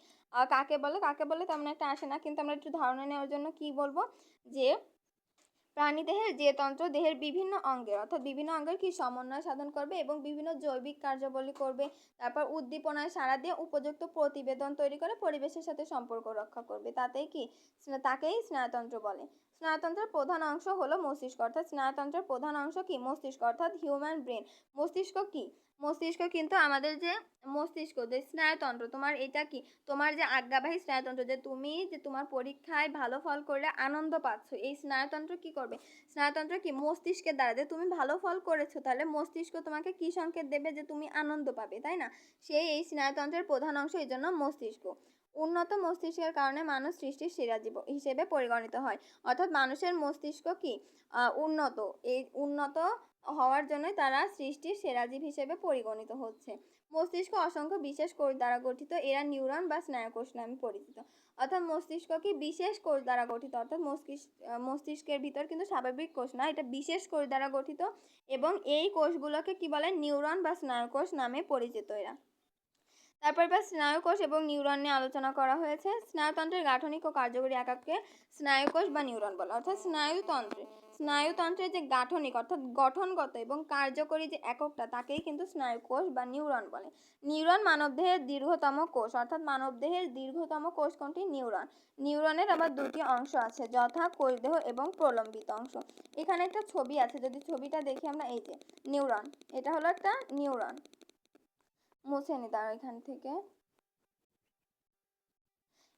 কাকে বলে তেমন একটা আসে না, কিন্তু আমরা একটু ধারণা নেওয়ার জন্য কি বলবো, যে প্রাণীদেহের যে তন্ত্র দেহের বিভিন্ন অঙ্গের, অর্থাৎ বিভিন্ন অঙ্গের কি সমন্বয় সাধন করবে এবং বিভিন্ন জৈবিক কার্যাবলী করবে, তারপর উদ্দীপনায় সাড়া দিয়ে উপযুক্ত প্রতিবেদন তৈরি করে পরিবেশের সাথে সম্পর্ক রক্ষা করবে, তাকেই স্নায়ুতন্ত্র বলে। স্নায়ুতন্ত্রের প্রধান অংশ হলো মস্তিষ্ক, অর্থাৎ স্নায়ুতন্ত্রের প্রধান অংশ কি মস্তিষ্ক, অর্থাৎ হিউম্যান ব্রেন। মস্তিষ্ক কি, মস্তিষ্ক কিন্তু আমাদের যে মস্তিষ্ক যে স্নায়ুতন্ত্র, তোমার এটা কি তোমার যে আজ্ঞাবাহী স্নায়ুতন্ত্র, যে তুমি যে তোমার পরীক্ষায় ভালো ফল করলে আনন্দ পাচ্ছ, এই স্নায়ুতন্ত্র কি করবে, স্নায়ুতন্ত্র কি মস্তিষ্কের দ্বারা, যে তুমি ভালো ফল করেছো তাহলে মস্তিষ্ক তোমাকে কি সংকেত দেবে, যে তুমি আনন্দ পাবে, তাই না? এই স্নায়ুতন্ত্রের প্রধান অংশ, এই জন্য মস্তিষ্ক। উন্নত মস্তিষ্কের কারণে মানুষ সৃষ্টির সেরা জীব হিসেবে পরিগণিত হয়, অর্থাৎ মানুষের মস্তিষ্ক কি উন্নত, এই উন্নত হওয়ার জন্যই তারা সৃষ্টির সেরা জীব হিসেবে পরিগণিত হচ্ছে। মস্তিষ্ক অসংখ্য বিশেষ কোষ দ্বারা গঠিত, এরা নিউরন বা স্নায়ুকোষ নামে পরিচিত। অর্থাৎ মস্তিষ্ক কি বিশেষ কোষ দ্বারা গঠিত, অর্থাৎ মস্তিষ্কের ভিতর কিন্তু স্বাভাবিক কোষ না, এটা বিশেষ কোষ দ্বারা গঠিত, এবং এই কোষগুলোকে কি বলে, নিউরন বা স্নায়ুকোষ নামে পরিচিত এরা। তারপর এবার স্নায়ুকোষ এবং নিউরন নিয়ে আলোচনা করা হয়েছে। স্নায়ুতন্ত্রের গাঠনিক ও কার্যকরী এককে স্নায়ুকোষ বা নিউরন বলে, অর্থাৎ স্নায়ুতন্ত্রের যে গাঠনিক অর্থাৎ গঠনগত এবং কার্যকরী যে এককটা তাকেই কিন্তু স্নায়ুকোষ বা নিউরন বলে। নিউরন মানবদেহের দীর্ঘতম কোষ, অর্থাৎ মানবদেহের দীর্ঘতম কোষ কোনটি, নিউরন। নিউরনের আবার দুটি অংশ আছে, যথা কোষদেহ এবং প্রলম্বিত অংশ। এখানে একটা ছবি আছে, যদি ছবিটা দেখি আমরা, এই যে নিউরন, এটা হলো একটা নিউরন, মুছে নি দাঁড়াও এখান থেকে,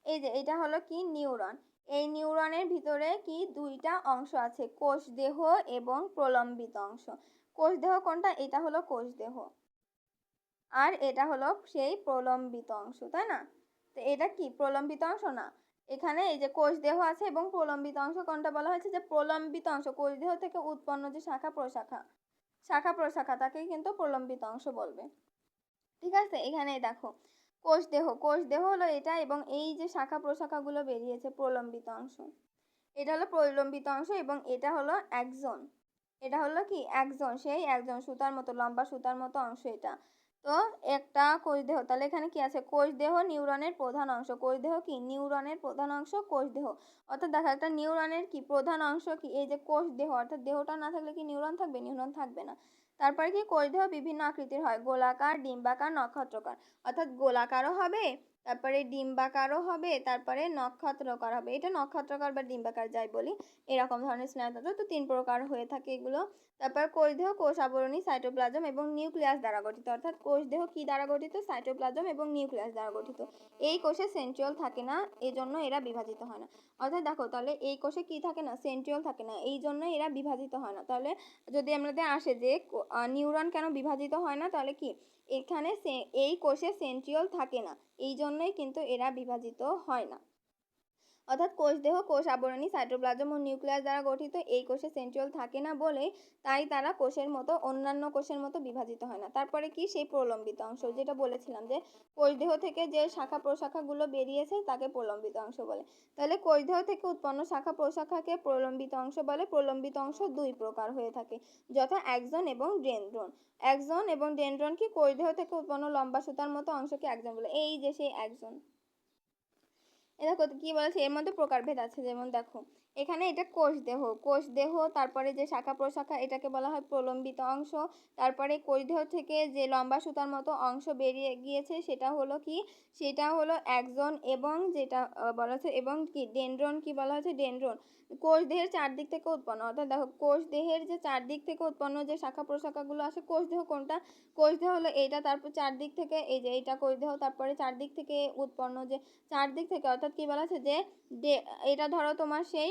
এই যে এটা হলো কি নিউরন। এই নিউরনের ভিতরে কি দুইটা অংশ আছে, কোষদেহ এবং প্রলম্বিত অংশ। কোষদেহ কোনটা, এটা হলো কোষদেহ, আর এটা হলো সেই প্রলম্বিত অংশ, তাই না? তো এটা কি প্রলম্বিত অংশ না, এখানে এই যে কোষদেহ আছে এবং প্রলম্বিত অংশ কোনটা বলা হয়েছে, যে প্রলম্বিত অংশ, কোষদেহ থেকে উৎপন্ন যে শাখা প্রশাখা তাকেই কিন্তু প্রলম্বিত অংশ বলবে। ঠিক আছে, এখানে দেখো কোষদেহ হলো এটা, এবং এই যে শাখা প্রশাখাগুলো বেরিয়েছে প্রলম্বিত অংশ, এটা হলো প্রলম্বিত অংশ, এবং এটা হলো একজন, এটা হলো কি একজন, সেই একজন সুতার মতো লম্বা সুতার মতো অংশ এটা। তো একটা কোষ দেহ, তাহলে এখানে কি আছে, কোষ দেহ নিউরনের প্রধান অংশ। কোষ দেহ কি, নিউরনের প্রধান অংশ কোষ দেহ। অর্থাৎ দেখো একটা নিউরনের কি প্রধান অংশ কি, এই যে কোষ দেহ, অর্থাৎ দেহটা না থাকলে কি নিউরন থাকবে, নিউরন থাকবে না। তারপরে কি, কোষ দেহ বিভিন্ন আকৃতির হয়, গোলাকার, ডিম্বাকার, নক্ষত্রকার। অর্থাৎ গোলাকারও হবে, তারপরে ডিম্বাকারও হবে, তারপরে নক্ষত্রকার হবে। এটা নক্ষত্রকার বা ডিম্বাকার যাই বলি, এরকম ধরনের স্নায়ুতন্ত্র তো 3 প্রকার হয়ে থাকে এগুলো। তারপর কোষ দেহ কোষ আবরণী, সাইটোপ্লাজম এবং নিউক্লিয়াস দ্বারা গঠিত। অর্থাৎ কোষ দেহ কি দ্বারা গঠিত, সাইটোপ্লাজম এবং নিউক্লিয়াস দ্বারা গঠিত। এই কোষে সেন্ট্রিওল থাকে না, এজন্য এরা বিভাজিত হয় না। অর্থাৎ দেখো, তাহলে এই কোষে কি থাকে না, সেন্ট্রিওল থাকে না, এই জন্য এরা বিভাজিত হয় না। তাহলে যদি আমাদের আসে যে নিউরন কেন বিভাজিত হয় না, তাহলে কি, এখানে এই কোষে সেন্ট্রিওল থাকে না, এই জন্যই কিন্তু এরা বিভাজিত হয় না। অর্থাৎ কোষ দেহ কোষ আবরণী, সাইটোপ্লাজম ও নিউক্লিয়াস দ্বারা গঠিত। এই কোষে সেন্ট্রিওল থাকে না বলে তাই তারা কোষের মতো, অন্যান্য কোষের মতো বিভাজিত হয় না। তারপরে কি, সেই প্রলম্বিত অংশ, যেটা বলেছিলাম যে কোষ দেহ থেকে যে শাখা প্রশাখাগুলো বেরিয়েছে তাকে প্রলম্বিত অংশ বলে। তাহলে কোষ দেহ থেকে উৎপন্ন শাখা প্রশাখাকে প্রলম্বিত অংশ বলে। প্রলম্বিত অংশ 2 প্রকার হয়ে থাকে, যথা অ্যাক্সন এবং ডেনড্রন। অ্যাক্সন এবং ডেনড্রন কি, কোষ দেহ থেকে উৎপন্ন লম্বা সুতার মতো অংশকে অ্যাক্সন বলে। এই যে সেই অ্যাক্সন। দেখো কি বলেছে, এর মধ্যে প্রকারভেদ আছে। যেমন দেখো, এখানে এটা কোষ দেহ, কোষ দেহ, তারপরে যে শাখা প্রশাখা এটাকে বলা হয় প্রলম্বিত অংশ। তারপরে কোষ দেহ থেকে যে লম্বা সুতার মতো অংশ বেরিয়ে গিয়েছে সেটা হলো কি, সেটা হলো অ্যাক্সন। এবং যেটা বলা হচ্ছে, এবং কি ডেনড্রন, কি বলা হচ্ছে, ডেনড্রন কোষ দেহের চারদিক থেকে উৎপন্ন। অর্থাৎ দেখো, কোষ দেহের যে চারদিক থেকে উৎপন্ন যে শাখা প্রশাখাগুলো আসে, কোষ দেহ কোনটা, কোষ দেহ হলো এইটা, তারপর চারদিক থেকে এই যে এইটা কোষ দেহ, তারপরে চারদিক থেকে উৎপন্ন যে চারদিক থেকে, অর্থাৎ কি বলা আছে যে এটা ধরো তোমার সেই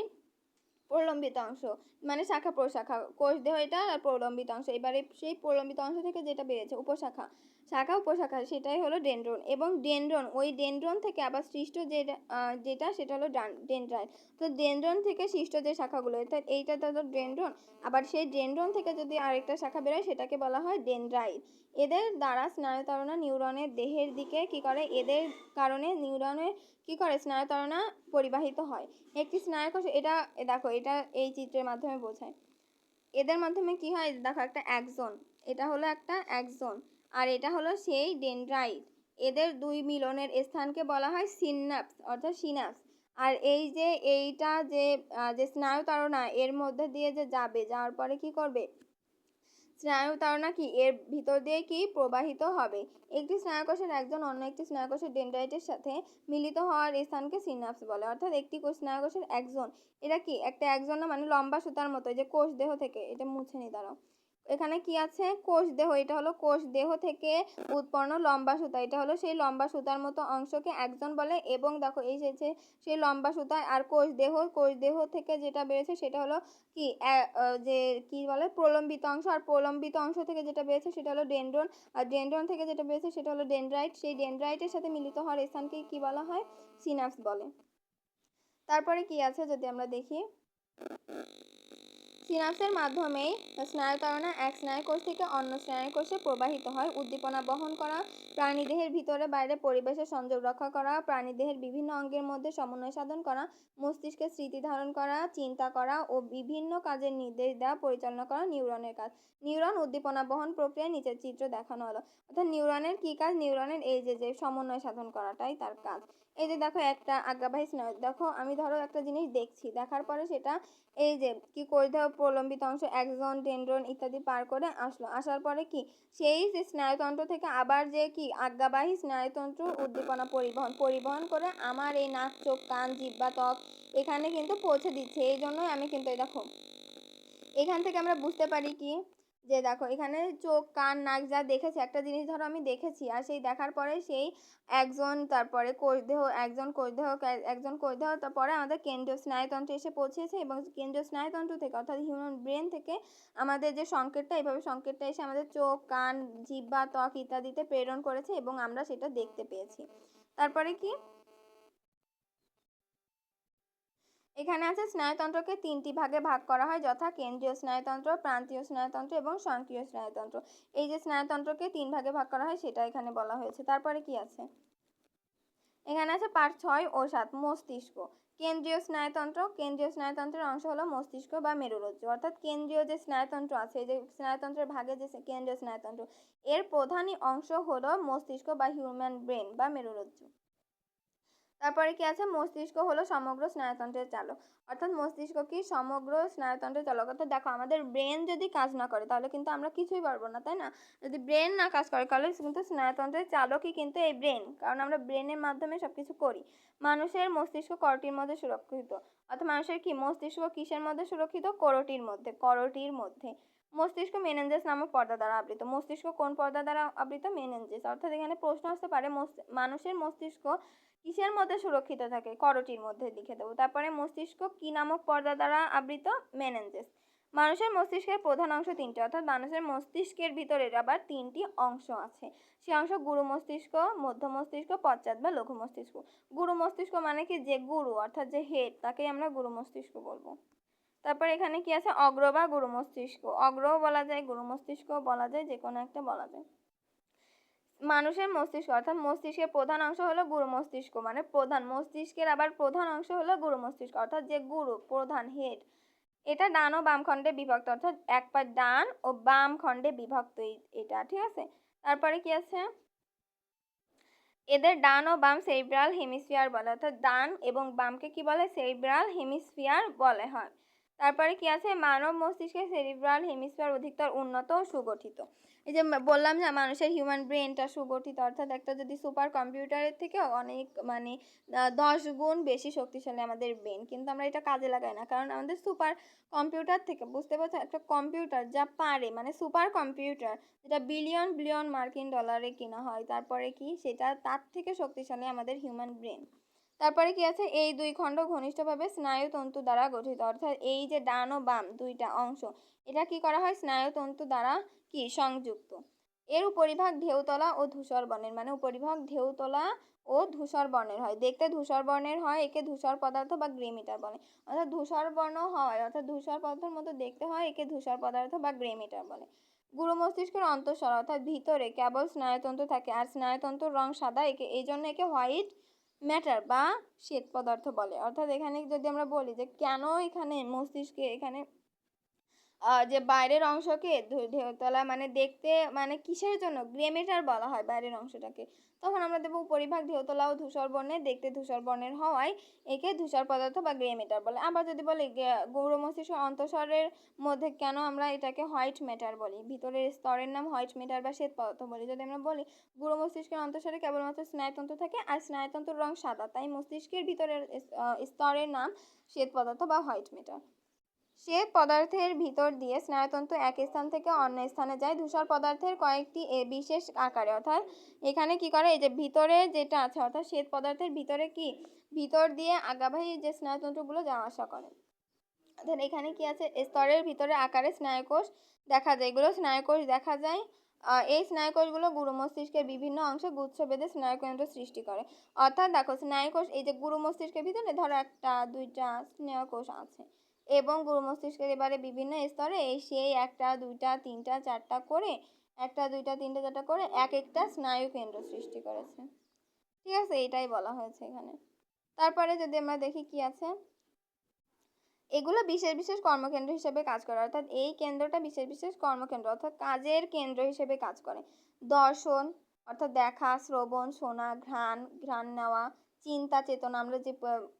প্রলম্বিত অংশ, মানে শাখা প্রশাখা, কোষ দেহ এটা আর প্রলম্বিত অংশ। এবারে সেই প্রলম্বিত অংশ থেকে যেটা বেরিয়েছে উপশাখা, শাখা উপশাখা, সেটাই হলো ডেনড্রন। এবং ডেনড্রন, ওই ডেনড্রন থেকে আবার সৃষ্ট যেটা সেটা হলো ডেনড্রাইট। তো ডেনড্রন থেকে সৃষ্ট যে শাখাগুলো, অর্থাৎ এইটা হলো ডেনড্রন, আবার সেই ডেনড্রন থেকে যদি আরেকটা শাখা বেরোয় সেটাকে বলা হয় ডেনড্রাইট। এদের দ্বারা স্নায়ুতরণা নিউরনের দেহের দিকে কি করে, এদের কারণে নিউরনের কি করে, স্নায়ুতরণা পরিবাহিত হয়। একটি স্নায়ুকোষ, এটা দেখো, এটা এই চিত্রের মাধ্যমে বোঝায়। এদের মাধ্যমে কি হয়, দেখো একটা অ্যাক্সন, এটা হলো একটা অ্যাক্সন, আর এটা হলো সেই ডেনড্রাইট। এদের দুই মিলনের স্থানকে বলা হয় সিনাপস, অর্থাৎ সিনাপস। আর এই যে এইটা যে যে স্নায়ুতরণা এর মধ্যে দিয়ে যে যাবে, যাওয়ার পরে কি করবে, স্নায়ুতরণা কি এর ভিতর দিয়ে কি প্রবাহিত হবে। একটি স্নায়ুকোষের একজন অন্য একটি স্নায়ুকোষের ডেনড্রাইটের সাথে মিলিত হওয়ার স্থানকে সিনাপস বলে। অর্থাৎ একটি স্নায়ুকোষের একজন, এটা কি একটা একজন না, মানে লম্বা সুতার মতো, যে কোষ দেহ থেকে, এটা মুছে নি দাঁড়াও, এখানে কি আছে, কোষ দেহ, এটা হলো কোষ দেহ থেকে উৎপন্ন লম্বা সুতা, এটা হলো সেই লম্বা সুতার মতো অংশকে একজন বলে। এবং দেখো এই সেই লম্বা সুতা আর কোষ দেহ, কোষ দেহ থেকে যেটা বেরোছে সেটা হলো কি যে কি বলে প্রলম্বিত অংশ, আর প্রলম্বিত অংশ থেকে যেটা বেরোছে সেটা হলো ডেনড্রন, আর ডেনড্রন থেকে যেটা বেরোছে সেটা হলো ডেনড্রাইট। সেই ডেনড্রাইটের সাথে মিলিত হওয়ার স্থানকে কি বলা হয়, সিনাপস বলে। তারপরে কি আছে যদি আমরা দেখি, সিনাপসের মাধ্যমেই স্নায়ুতরণা এক স্নায়ুকোষ থেকে অন্য স্নায়ুকোষে প্রবাহিত হয়। উদ্দীপনা বহন করা, প্রাণীদেহের ভিতরে বাইরে পরিবেশের সংযোগ রক্ষা করা, প্রাণীদেহের বিভিন্ন অঙ্গের মধ্যে সমন্বয় সাধন করা, মস্তিষ্কে স্মৃতি ধারণ করা, চিন্তা করা ও বিভিন্ন কাজের নির্দেশ দেওয়া, পরিচালনা করা নিউরনের কাজ। নিউরন উদ্দীপনা বহন প্রক্রিয়া নিচের চিত্র দেখানো হলো। অর্থাৎ নিউরনের কি কাজ, নিউরনের এই যে সমন্বয় সাধন করাটাই তার কাজ। এই যে দেখো একটা আজ্ঞাবাহী স্নায়ু, দেখো আমি ধরো একটা জিনিস দেখছি, দেখার পরে সেটা এই যে কি করে দেওয়া, প্রলম্বিত অংশ অ্যাক্সন, ডেনড্রন ইত্যাদি পার করে আসলো, আসার পরে কি সেই যে স্নায়ুতন্ত্র থেকে আবার যে কি আজ্ঞাবাহী স্নায়ুতন্ত্র উদ্দীপনা পরিবহন করে আমার এই নাক, চোখ, কান, জিহ্বা, ত্বক এখানে কিন্তু পৌঁছে দিচ্ছে। এই জন্যই আমি কিন্তু এই দেখো, এখান থেকে আমরা বুঝতে পারি কি, যে দেখো এখানে চোখ, কান, নাক যা দেখেছি, একটা জিনিস ধরো আমি দেখেছি, আর সেই দেখার পরে সেই একজন, তারপরে কোষ দেহ, একজন কোষ দেহ, তারপরে আমাদের কেন্দ্রীয় স্নায়ুতন্ত্রে এসে পৌঁছেছে, এবং কেন্দ্রীয় স্নায়ুতন্ত্র থেকে অর্থাৎ হিউম্যান ব্রেন থেকে আমাদের যে সংকেতটা, এইভাবে সংকেতটা এসে আমাদের চোখ, কান, জিহ্বা, ত্বক ইত্যাদিতে প্রেরণ করেছে এবং আমরা সেটা দেখতে পেয়েছি। তারপরে কি, এখানে আছে স্নায়ুতন্ত্রকে 3টি ভাগে ভাগ করা হয়, যথা কেন্দ্রীয় স্নায়ুতন্ত্র, প্রান্তীয় স্নায়ুতন্ত্র এবং স্বয়ংক্রিয় স্নায়ুতন্ত্র। এই যে স্নায়ুতন্ত্রকে 3 ভাগে ভাগ করা হয় সেটা এখানে বলা হয়েছে। তারপরে কি আছে, এখানে আছে পার্ট 6 ও 7 মস্তিষ্ক। কেন্দ্রীয় স্নায়ুতন্ত্রের অংশ হলো মস্তিষ্ক বা মেরুরজ্জু। অর্থাৎ কেন্দ্রীয় যে স্নায়ুতন্ত্র আছে, এই যে স্নায়ুতন্ত্রের ভাগে যে কেন্দ্রীয় স্নায়ুতন্ত্র, এর প্রধানই অংশ হলো মস্তিষ্ক বা হিউম্যান ব্রেন বা মেরুরজ্জু। তারপরে কি আছে, মস্তিষ্ক হলো সমগ্র স্নায়ুতন্ত্রের চালক। অর্থাৎ মস্তিষ্ক কি সমগ্র স্নায়ুতন্ত্রের চালক। অর্থাৎ দেখো, আমাদের ব্রেন যদি কাজ না করে তাহলে কিন্তু আমরা কিছুই পারবো না, তাই না? যদি ব্রেন না কাজ করে তাহলে কিন্তু স্নায়ুতন্ত্রের চালকই কিন্তু এই ব্রেন, কারণ আমরা ব্রেনের মাধ্যমে সবকিছু করি। মানুষের মস্তিষ্ক করটির মধ্যে সুরক্ষিত। অর্থাৎ মানুষের কি মস্তিষ্ক কিসের মধ্যে সুরক্ষিত? করটির মধ্যে। মস্তিষ্ক মেনেঞ্জেস নামক পর্দা দ্বারা আবৃত। মস্তিষ্ক কোন পর্দা দ্বারা আবৃত? মেনেঞ্জেস। অর্থাৎ এখানে প্রশ্ন আসতে পারে মানুষের মস্তিষ্ক কিসের মধ্যে সুরক্ষিত থাকে? করটির মধ্যে লিখে দেবো। তারপরে মস্তিষ্ক কি নামক পর্দা দ্বারা আবৃত? মেনেঞ্জেস। মানুষের মস্তিষ্কের প্রধান অংশ তিনটি। অর্থাৎ মানুষের মস্তিষ্কের ভিতরে আবার তিনটি অংশ আছে। সে অংশ গুরু মস্তিষ্ক, মধ্য মস্তিষ্ক, পশ্চাৎ বা লঘু মস্তিষ্ক। গুরু মস্তিষ্ক মানে কি? যে গুরু অর্থাৎ যে হেড, তাকেই আমরা গুরু মস্তিষ্ক বলবো। তারপর এখানে কি আছে? অগ্র বা গুরু মস্তিষ্ক। অগ্রও বলা যায়, গুরু মস্তিষ্কও বলা যায়, যে কোনো একটা বলা যায়। মানুষের মস্তিষ্ক অর্থাৎ মস্তিষ্কের প্রধান অংশ হলো গুরু মস্তিষ্ক, মানে প্রধান মস্তিষ্কের আবার প্রধান অংশ হলো গুরু মস্তিষ্ক, অর্থাৎ যে গুরু, প্রধান, হেড। এটা ডান ও বাম খণ্ডে বিভক্ত, অর্থাৎ এক পা ডান ও বাম খণ্ডে বিভক্ত এটা, ঠিক আছে? তারপরে কি আছে? এদের ডান ও বাম সেরিব্রাল হেমিস্ফিয়ার বলে। অর্থাৎ ডান এবং বামকে কি বলে? সেরিব্রাল হেমিস্ফিয়ার বলে হয়। তারপরে কি আছে? মানব মস্তিষ্কের সেরিব্রাল হেমিস্ফিয়ার অধিকতর উন্নত ও সুগঠিত। এই যে বললাম যে মানুষের হিউম্যান ব্রেনটা সুগঠিত, অর্থাৎ একটা যদি সুপার কম্পিউটারের থেকে অনেক মানে 10 গুণ বেশি শক্তিশালী আমাদের ব্রেন, কিন্তু আমরা এটা কাজে লাগাই না, কারণ আমাদের সুপার কম্পিউটার থেকে, বুঝতে পারছো, একটা কম্পিউটার যা পারে, মানে সুপার কম্পিউটার যেটা বিলিয়ন বিলিয়ন মার্কিন ডলারে কেনা হয়, তারপরে কি সেটা তার থেকে শক্তিশালী আমাদের হিউম্যান ব্রেন। তারপরে কি আছে? এই দুই খণ্ড ঘনিষ্ঠভাবে স্নায়ুতন্তু দ্বারা গঠিত। অর্থাৎ এই যে ডান ও বাম দুইটা অংশ, এটা কি করা হয়? স্নায়ুতন্তু দ্বারা কি সংযুক্ত। এর উপরিভাগ ঢেউতলা ও ধূসর বর্ণের, মানে উপরিভাগ ঢেউতলা ও ধূসর বর্ণের হয়। দেখতে ধূসর বর্ণের হয়, একে ধূসর পদার্থ বা গ্রে ম্যাটার বলে। অর্থাৎ ধূসর বর্ণ হয়, অর্থাৎ ধূসর পদার্থের মতো দেখতে হয়, একে ধূসর পদার্থ বা গ্রে ম্যাটার বলে। গুরু মস্তিষ্কের অন্তঃস্থল অর্থাৎ ভিতরে কেবল স্নায়ুতন্তু থাকে, আর স্নায়ুতন্তুর রং সাদা, এই জন্য একে হোয়াইট ম্যাটার বা শ্বেত পদার্থ বলে। অর্থাৎ এখানে যদি আমরা বলি যে কেন এখানে মস্তিষ্কে এখানে যে বাইরের অংশকে ঢেউতলা মানে দেখতে, মানে কিসের জন্য গ্রে ম্যাটার বলা হয় বাইরের অংশটাকে, তখন আমরা দেবো উপরিভাগ ঢেউতলা ও ধূসর বর্ণের, দেখতে ধূসর বর্ণের হওয়ায় একে ধূসর পদার্থ বা গ্রে ম্যাটার বলে। আবার যদি বলি গৌর মস্তিষ্ক অন্তঃস্বরের মধ্যে কেন আমরা এটাকে হোয়াইট ম্যাটার বলি, ভিতরের স্তরের নাম হোয়াইট ম্যাটার বা শ্বেত পদার্থ বলি। যদি আমরা বলি গুরু মস্তিষ্কের অন্তঃস্বরে কেবলমাত্র স্নায়ুতন্ত্র থাকে আর স্নায়ুতন্ত্রের রং সাদা, তাই মস্তিষ্কের ভিতরের স্তরের নাম শ্বেত পদার্থ বা হোয়াইট ম্যাটার। শ্বেত পদার্থের ভিতর দিয়ে স্নায়ুতন্তু এক স্থান থেকে অন্য স্থানে যায় ধূসর পদার্থের কয়েকটি বিশেষ আকারে। অর্থাৎ এখানে কি করে? এই যে ভিতরে যেটা আছে, অর্থাৎ শ্বেত পদার্থের ভিতরে কি ভিতর দিয়ে আগাবাহী যে স্নায়ুতন্তুগুলো যাওয়া আসা করে। অর্থাৎ এখানে কি আছে? স্তরের ভিতরে আকারে স্নায়ুকোষ দেখা যায়, এগুলো স্নায়ুকোষ দেখা যায়। এই স্নায়ুকোষগুলো গুরু মস্তিষ্কের বিভিন্ন অংশে গুচ্ছ বেঁধে স্নায়ুকেন্দ্র সৃষ্টি করে। অর্থাৎ দেখো, স্নায়ুকোষ এই যে গুরু মস্তিষ্কের ভিতরে ধরো একটা দুইটা স্নায়ুকোষ আছে, এবং গুরু মস্তিষ্কের এবারে বিভিন্ন স্তরে সেই একটা দুইটা তিনটা চারটা করে, একটা দুইটা তিনটা চারটা করে এক একটা স্নায়ু কেন্দ্র সৃষ্টি করেছে। ঠিক আছে, এটাই বলা হয়েছে এখানে। তারপরে যদি আমরা দেখি কি আছে, এগুলো বিশেষ বিশেষ কর্মকেন্দ্র হিসেবে কাজ করে। অর্থাৎ এই কেন্দ্রটা বিশেষ বিশেষ কর্মকেন্দ্র অর্থাৎ কাজের কেন্দ্র হিসেবে কাজ করে। দর্শন অর্থাৎ দেখা, শ্রবণ, শোনা, ঘ্রাণ নেওয়া, চিন্তা, চেতনা, আমরা যে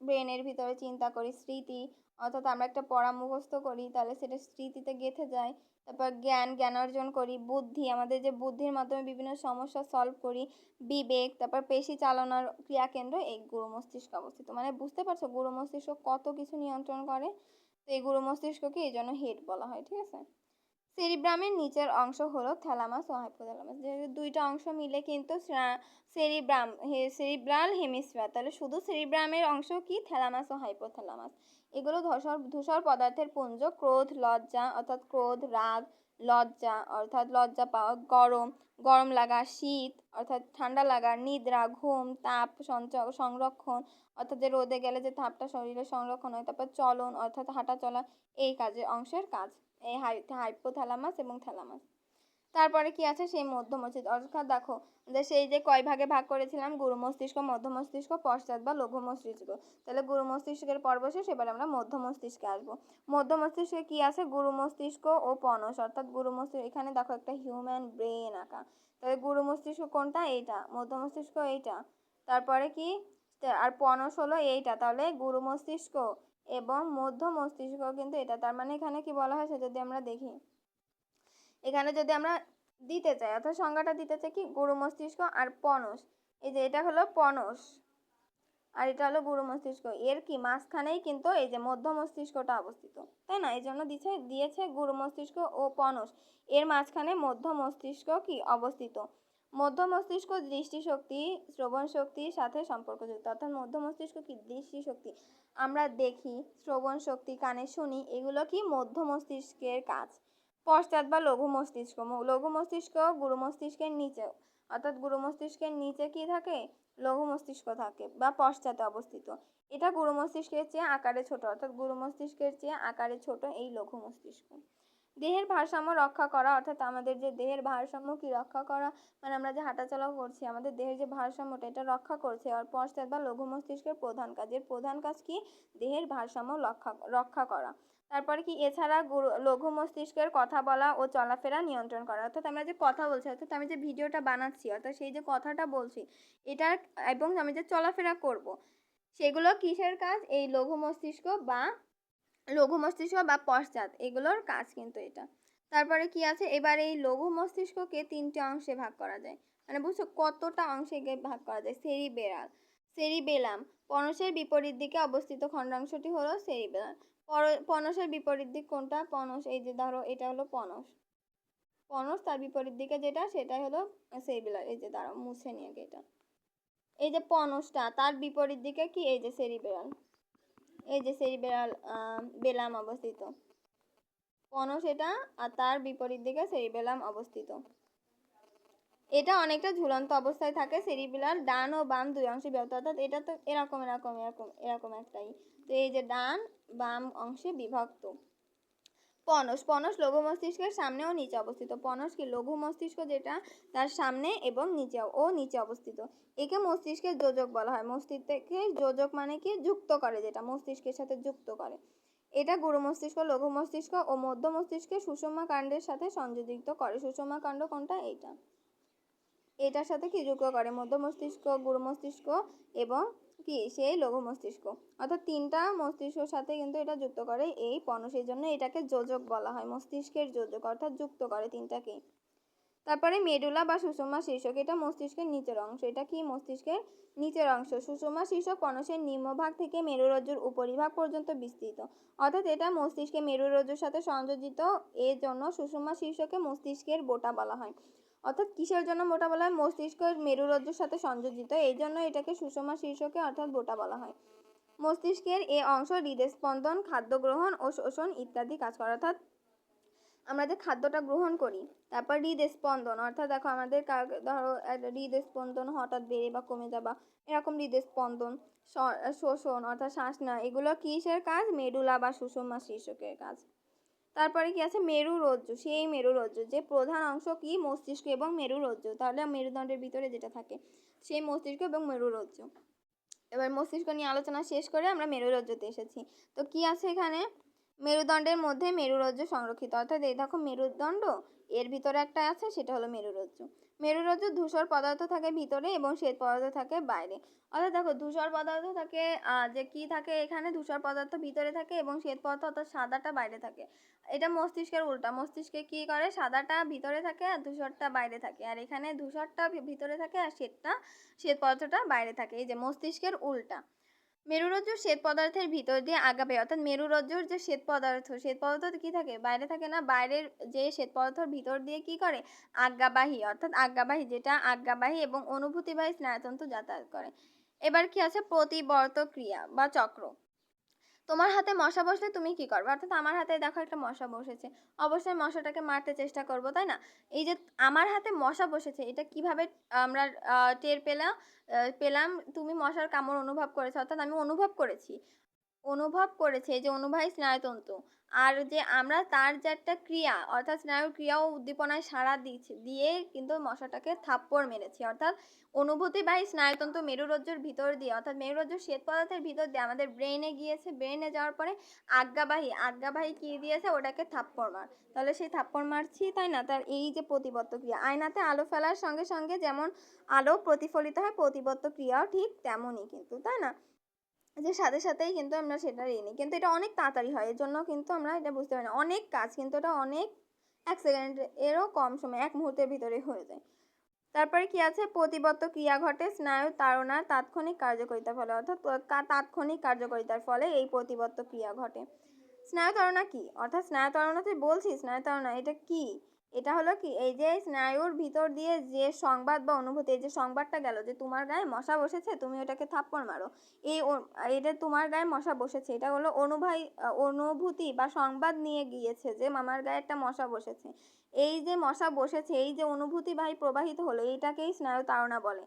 ব্রেনের ভিতরে চিন্তা করি, স্মৃতি অর্থাৎ আমরা একটা পড়া মুখস্থ করি তাহলে সেটা স্মৃতিতে গেঁথে যায়। তারপর জ্ঞান অর্জন করি, বুদ্ধি, আমাদের যে বুদ্ধির মাধ্যমে বিভিন্ন সমস্যা সলভ করি, বিবেক, তারপর পেশি চালনার ক্রিয়াকেন্দ্র এই গুরু মস্তিষ্ক অবস্থিত। মানে বুঝতে পারছো গুরু মস্তিষ্ক কত কিছু নিয়ন্ত্রণ করে। তো এই গুরু মস্তিষ্ককে এই জন্য হেড বলা হয়। ঠিক আছে, সেরিব্রামের নিচের অংশ হলো থ্যালামাস ও হাইপোথ্যালামাস। যেহেতু দুইটা অংশ মিলে কিন্তু সেরিব্রাল হেমিস্ফিয়ার, তাহলে শুধু সেরিব্রামের অংশ কি? থ্যালামাস ও হাইপোথ্যালামাস। এগুলো ধূসর পদার্থের পুঞ্জ। ক্রোধ, লজ্জা অর্থাৎ ক্রোধ, রাগ, লজ্জা অর্থাৎ লজ্জা পাওয়া, গরম লাগা, শীত অর্থাৎ ঠান্ডা লাগা, নিদ্রা, ঘুম, তাপ সংরক্ষণ অর্থাৎ যে রোদে গেলে যে তাপটা শরীরে সংরক্ষণ হয়, তারপর চলন অর্থাৎ হাঁটা চলা, এই অংশের কাজ এই হাইপোথ্যালামাস এবং থ্যালামাস। তারপরে কি আছে সেই মধ্য মস্তিষ্ক, অর্থাৎ দেখো যে সেই যে কয় ভাগে ভাগ করেছিলাম, গুরু মস্তিষ্ক, মধ্য মস্তিষ্ক, পশ্চাৎ বা লঘু মস্তিষ্ক। তাহলে গুরু মস্তিষ্কের পর্ব শেষ, এবার আমরা মধ্য মস্তিষ্কে আসবো। মধ্য মস্তিষ্কে কি আছে, গুরু মস্তিষ্ক ও পনস, অর্থাৎ গুরু মস্তিষ্ক, এখানে দেখো একটা হিউম্যান ব্রেন আঁকা। তাহলে গুরু মস্তিষ্ক কোনটা, এইটা। মধ্য মস্তিষ্ক এইটা। তারপরে কি, আর পনস হলো এইটা। তাহলে গুরু মস্তিষ্ক এবং মধ্য মস্তিষ্ক কিন্তু এটা। তার মানে এখানে কি বলা হয়েছে যদি আমরা দেখি, এখানে যদি আমরা দিতে চাই অর্থাৎ সংজ্ঞাটা দিতে চাই কি, গুরু মস্তিষ্ক আর পনস, এই যে এটা হলো পনস আর এটা হলো গুরু মস্তিষ্ক, এর কি মাঝখানেই কিন্তু এই যে মধ্য মস্তিষ্কটা অবস্থিত, তাই না? এই জন্য দিয়েছে গুরু মস্তিষ্ক ও পনস, এর মাঝখানে মধ্য মস্তিষ্ক কি অবস্থিত। মধ্য মস্তিষ্ক দৃষ্টিশক্তি, শ্রবণ শক্তির সাথে সম্পর্কযুক্ত, অর্থাৎ মধ্য মস্তিষ্ক কি দৃষ্টিশক্তি, আমরা দেখি, শ্রবণ শক্তি কানে শুনি, এগুলো কি মধ্য মস্তিষ্কের কাজ। পশ্চাৎ বা লঘু মস্তিষ্ক, লঘু মস্তিষ্ক গুরু মস্তিষ্কের নিচে, অর্থাৎ গুরু মস্তিষ্কের নিচে কি থাকে, লঘু মস্তিষ্ক থাকে বা পশ্চাতে অবস্থিত। এটা গুরু মস্তিষ্কের চেয়ে আকারে ছোট, অর্থাৎ গুরু মস্তিষ্কের চেয়ে আকারে ছোট এই লঘু মস্তিষ্ক। দেহের ভারসাম্য রক্ষা করা, অর্থাৎ আমাদের যে দেহের ভারসাম্য কি রক্ষা করা, মানে আমরা যে হাঁটাচলা করছি আমাদের দেহের যে ভারসাম্যটা এটা রক্ষা করছে। আর পশ্চাৎ বা লঘু মস্তিষ্কের প্রধান কাজ, এর প্রধান কাজ কি, দেহের ভারসাম্য রক্ষা করা। তারপরে কি, এছাড়া লঘু মস্তিষ্কের কথা বলা ও চলাফেরা নিয়ন্ত্রণ করা, অর্থাৎ আমরা যে কথা বলছি, অর্থাৎ আমি যে ভিডিওটা বানাচ্ছি, অর্থাৎ সেই যে কথাটা বলছি এটা, এবং আমি যে চলাফেরা করব, সেগুলো কিসের কাজ, এই লঘু মস্তিষ্ক বা পশ্চাৎ, এগুলোর কাজ কিন্তু এটা। তারপরে কি আছে, এবার এই লঘু মস্তিষ্ককে তিনটে অংশে ভাগ করা যায়, মানে বুঝছো কতটা অংশে ভাগ করা যায়। সেরিবেলাম, পনসের বিপরীত দিকে অবস্থিত খণ্ডাংশটি হলো সেরিবেলাম। পনসের বিপরীত দিক কোনটা, পনস, এই যে ধরো এটা হলো পনস তার বিপরীত দিকে যেটা সেটাই হলো সেরিবেলাম। এই যে দাঁড়াও মুছে নিয়ে এটা, এই যে পনসটা তার বিপরীত দিকে কি, এই যে সেরিবেলাম, এই যে বেলাম অবস্থিত, পনস এটা, আর তার বিপরীত দিকে সেরিবেলাম অবস্থিত। এটা অনেকটা ঝুলন্ত অবস্থায় থাকে, সেরিবেলার ডান ও বাম দুই অংশে বিভক্ত, অর্থাৎ এটা তো এরকম এরকম এরকম এরকম একটাই, তো এই যে ডান বাম অংশে বিভক্ত। পনস লঘু মস্তিষ্কের সামনে ও নিচে অবস্থিত। পনস কি, লঘু মস্তিষ্ক যেটা তার সামনে এবং নিচে অবস্থিত। একে মস্তিষ্কের যোজক বলা হয়। মস্তিষ্কের যোজক মানে কি, যুক্ত করে, যেটা মস্তিষ্কের সাথে যুক্ত করে। এটা গুরু মস্তিষ্ক, লঘু মস্তিষ্ক ও মধ্য মস্তিষ্কে সুষমা কাণ্ডের সাথে সংযোজিত করে। সুষমা কাণ্ড কোনটা, এইটা, এটার সাথে কি যুক্ত করে, মধ্য মস্তিষ্ক, গুরু মস্তিষ্ক এবং কি সেই লঘু মস্তিষ্ক, অর্থাৎ তিনটা মস্তিষ্কের সাথে কিন্তু এটা যুক্ত করে এই পনসের জন্য এটাকে যোজক বলা হয়, মস্তিষ্কের যোজক, অর্থাৎ যুক্ত করে তিনটাকে। তারপরে মেডুলা বা সুষমা শীর্ষক, এটা মস্তিষ্কের নিচের অংশ, এটা কি মস্তিষ্কের নিচের অংশ। সুষমা শীর্ষক পনসের নিম্নভাগ থেকে মেরুরজ্জুর উপরিভাগ পর্যন্ত বিস্তৃত, অর্থাৎ এটা মস্তিষ্কে মেরুরজ্জুর সাথে সংযোজিত, এর জন্য সুষমা শীর্ষকে মস্তিষ্কের বোটা বলা হয়। অর্থাৎ কিসের জন্য বোটা বলা হয়, মস্তিষ্কের মেরুরজ্জুর সাথে সংযোজিত, এই জন্য এটাকে সুষমা শীর্ষকে অর্থাৎ বোটা বলা হয়। মস্তিষ্কের এ অংশ হৃদস্পন্দন, খাদ্য গ্রহণ ও শোষণ ইত্যাদি কাজ করে, অর্থাৎ আমরা যে খাদ্যটা গ্রহণ করি, তারপর হৃদস্পন্দন, অর্থাৎ দেখো আমাদের ধরো হৃদস্পন্দন হঠাৎ বেড়ে বা কমে যাবা, এরকম হৃদস্পন্দন, শোষণ অর্থাৎ শ্বাস নেওয়া, এগুলো কিসের কাজ, মেডুলা বা সুষমা শীর্ষকের কাজ। তারপরে কি আছে, মেরুরজ্জু, সেই মেরুরজ্জু যে প্রধান অংশ কি, মস্তিষ্ক এবং মেরুরজ্জু, তাহলে মেরুদণ্ডের ভিতরে যেটা থাকে সেই মস্তিষ্ক এবং মেরুরজ্জু। এবার মস্তিষ্ক নিয়ে আলোচনা শেষ করে আমরা মেরুরজ্জুতে এসেছি। তো কি আছে এখানে, মেরুদণ্ডের মধ্যে মেরুরজ্জু সংরক্ষিত, অর্থাৎ এই দেখো মেরুদণ্ড, এর ভিতরে একটা আছে সেটা হলো মেরুরজ্জু। মেরুরজ্জু ধূসর পদার্থ থাকে ভিতরে এবং শ্বেত পদার্থ থাকে বাইরে, অর্থাৎ দেখো ধূসর পদার্থ থাকে, যে কি থাকে এখানে, ধূসর পদার্থ ভিতরে থাকে এবং শ্বেত পদার্থ অর্থাৎ সাদাটা বাইরে থাকে। এটা মস্তিষ্কের উল্টা, মস্তিষ্কে কি করে, সাদাটা ভিতরে থাকে আর ধূসরটা বাইরে থাকে, আর এখানে ধূসরটা ভিতরে থাকে আর শ্বেত পদার্থটা বাইরে থাকে, এই যে মস্তিষ্কের উল্টা। মেরুরজ্জুর শ্বেত পদার্থের ভিতর দিয়ে আগাবে, অর্থাৎ মেরুরজ্জুর যে শ্বেত পদার্থ কি থাকে, বাইরে থাকে না, বাইরের যে শ্বেত পদার্থর ভিতর দিয়ে কি করে, আজ্ঞাবাহী, অর্থাৎ আজ্ঞাবাহী, যেটা আজ্ঞাবাহী এবং অনুভূতিবাহী স্নায়ুতন্ত্র যাতায়াত করে। এবার কি আছে, প্রতিবর্ত ক্রিয়া বা চক্র। তোমার হাতে মশা বসলে তুমি কি করবে, অর্থাৎ আমার হাতে দেখো একটা মশা বসেছে, অবশ্যই মশাটাকে মারতে চেষ্টা করব, তাই না? এই যে আমার হাতে মশা বসেছে, এটা কিভাবে আমরা টের পেলাম, তুমি মশার কামড় অনুভব করেছো, অর্থাৎ আমি অনুভব করেছি, অনুভব করেছে, এই যে অনুভবী স্নায়ুতন্ত্র, আর যে আমরা তার যে একটা ক্রিয়া অর্থাৎ স্নায়ুর ক্রিয়া ও উদ্দীপনায় সাড়া দিয়ে কিন্তু মশাটাকে থাপ্পড় মেরেছি। অর্থাৎ অনুভূতিবাহী স্নায়ুতন্ত্র মেরুরজ্জুর ভিতর দিয়ে অর্থাৎ মেরুরজ্জুর শ্বেত পদার্থের ভিতর দিয়ে আমাদের ব্রেনে গিয়েছে, ব্রেনে যাওয়ার পরে আজ্ঞাবাহী কি দিয়েছে, ওটাকে থাপ্পড় মার। তাহলে সেই থাপ্পড় মারছি, তাই না? তার এই যে প্রতিবত্ত ক্রিয়া, আয়নাতে আলো ফেলার সঙ্গে সঙ্গে যেমন আলো প্রতিফলিত হয়, প্রতিবত্ত ক্রিয়াও ঠিক তেমনই কিন্তু, তাই না? যে সাথে সাথেই কিন্তু আমরা সেটা নিই, কিন্তু এটা অনেক তাড়াতাড়ি হয়, এর জন্য কিন্তু আমরা এটা বুঝতে পারি না। অনেক কাজ কিন্তু এটা অনেক 1 সেকেন্ড এরও কম সময় 1 মুহূর্তের ভিতরে হয়ে যায়। তারপরে কি আছে, প্রতিবত্ত ক্রিয়া ঘটে স্নায়ু তাড়নার তাৎক্ষণিক কার্যকারিতার ফলে, অর্থাৎ তাৎক্ষণিক কার্যকারিতার ফলে এই প্রতিবত্ত ক্রিয়া ঘটে। স্নায়ুতাড়না কি? অর্থাৎ স্নায়ুতাড়না তুই বলছিস, স্নায়ুতাড়না এটা কি? এটা হলো কি, এই যে স্নায়ুর ভিতর দিয়ে যে সংবাদ বা অনুভূতি, এই যে সংবাদটা গেল যে তোমার গায়ে মশা বসেছে, তুমি ওটাকে থাপ্পড় মারো, এটা তোমার গায়ে মশা বসেছে, এটা হলো অনুভূতি বা সংবাদ নিয়ে গিয়েছে যে মামার গায়ে একটা মশা বসেছে। এই যে মশা বসেছে, এই যে অনুভূতিবাহী প্রবাহিত হলো, এইটাকেই স্নায়ুতাড়না বলে।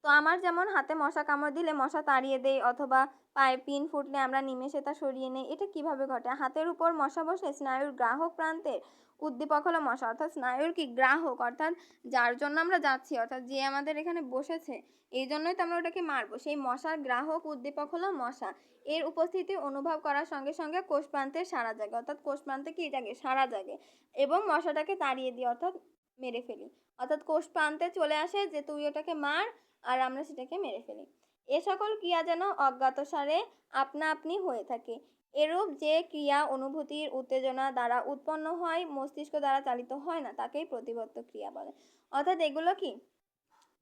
তো আমার যেমন হাতে মশা কামড় দিলে মশা তাড়িয়ে দেই, অথবা পায়ে পিন ফুটলে আমরা নিমেষে তা সরিয়ে নেই। এটা কিভাবে ঘটে? হাতের উপর মশা বসে স্নায়ুর গ্রাহক প্রান্তের উদ্দীপক হলো মশা, অর্থাৎ স্নায়ুর কি গ্রাহক, অর্থাৎ যার জন্য আমরা যাচ্ছি, অর্থাৎ যে আমাদের এখানে বসেছে, এই জন্যই তো আমরা ওটাকে মারবো, সেই মশার গ্রাহক উদ্দীপক হলো মশা। এর উপস্থিতি অনুভব করার সঙ্গে সঙ্গে কোষ প্রান্তের সারা জাগে, অর্থাৎ কোষ প্রান্তে কি জাগে, সারা জাগে, এবং মশাটাকে তাড়িয়ে দিই, অর্থাৎ মেরে ফেলি। অর্থাৎ কোষ প্রান্তে চলে আসে যে তুই ওটাকে মার, আর আমরা সেটাকে মেরে ফেলি। এ সকল ক্রিয়া যেন অজ্ঞাতসারে আপনা আপনি হয়ে থাকে। এরূপ যে ক্রিয়া অনুভূতির উত্তেজনা দ্বারা উৎপন্ন হয়, মস্তিষ্ক দ্বারা চালিত হয় না, তাকেই প্রতিবত্ত ক্রিয়া বলে। অর্থাৎ এগুলো কি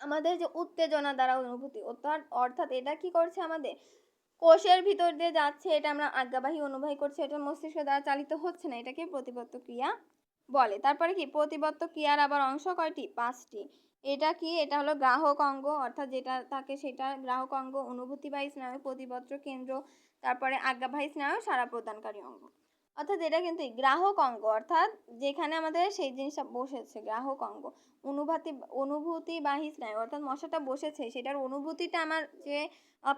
আমাদের যে উত্তেজনা দ্বারা অনুভূতি, অর্থাৎ এটা কি করছে, আমাদের কোষের ভিতর দিয়ে যাচ্ছে, এটা আমরা আজ্ঞাবাহী অনুভূতি করছি, এটা মস্তিষ্ক দ্বারা চালিত হচ্ছে না, এটাকে প্রতিবত্ত ক্রিয়া বলে। তারপরে কি, প্রতিবত্ত ক্রিয়ার আবার অংশ কয়টি? 5টি। এটা কি, এটা হলো গ্রাহক অঙ্গ, অর্থাৎ যেটা থাকে সেটা গ্রাহক অঙ্গ, অনুভূতিবাহী স্নায়ু, প্রতিবত্ত কেন্দ্র, তারপরে আজ্ঞাবাহী স্নায়ু, সাড়া প্রদানকারী অঙ্গ। অর্থাৎ এটা কিন্তু গ্রাহক অঙ্গ, অর্থাৎ যেখানে আমাদের সেই জিনিসটা বসেছে, গ্রাহক অঙ্গ। অনুভূতিবাহী স্নায়ু, অর্থাৎ মশাটা বসেছে, সেটার অনুভূতিটা আমার যে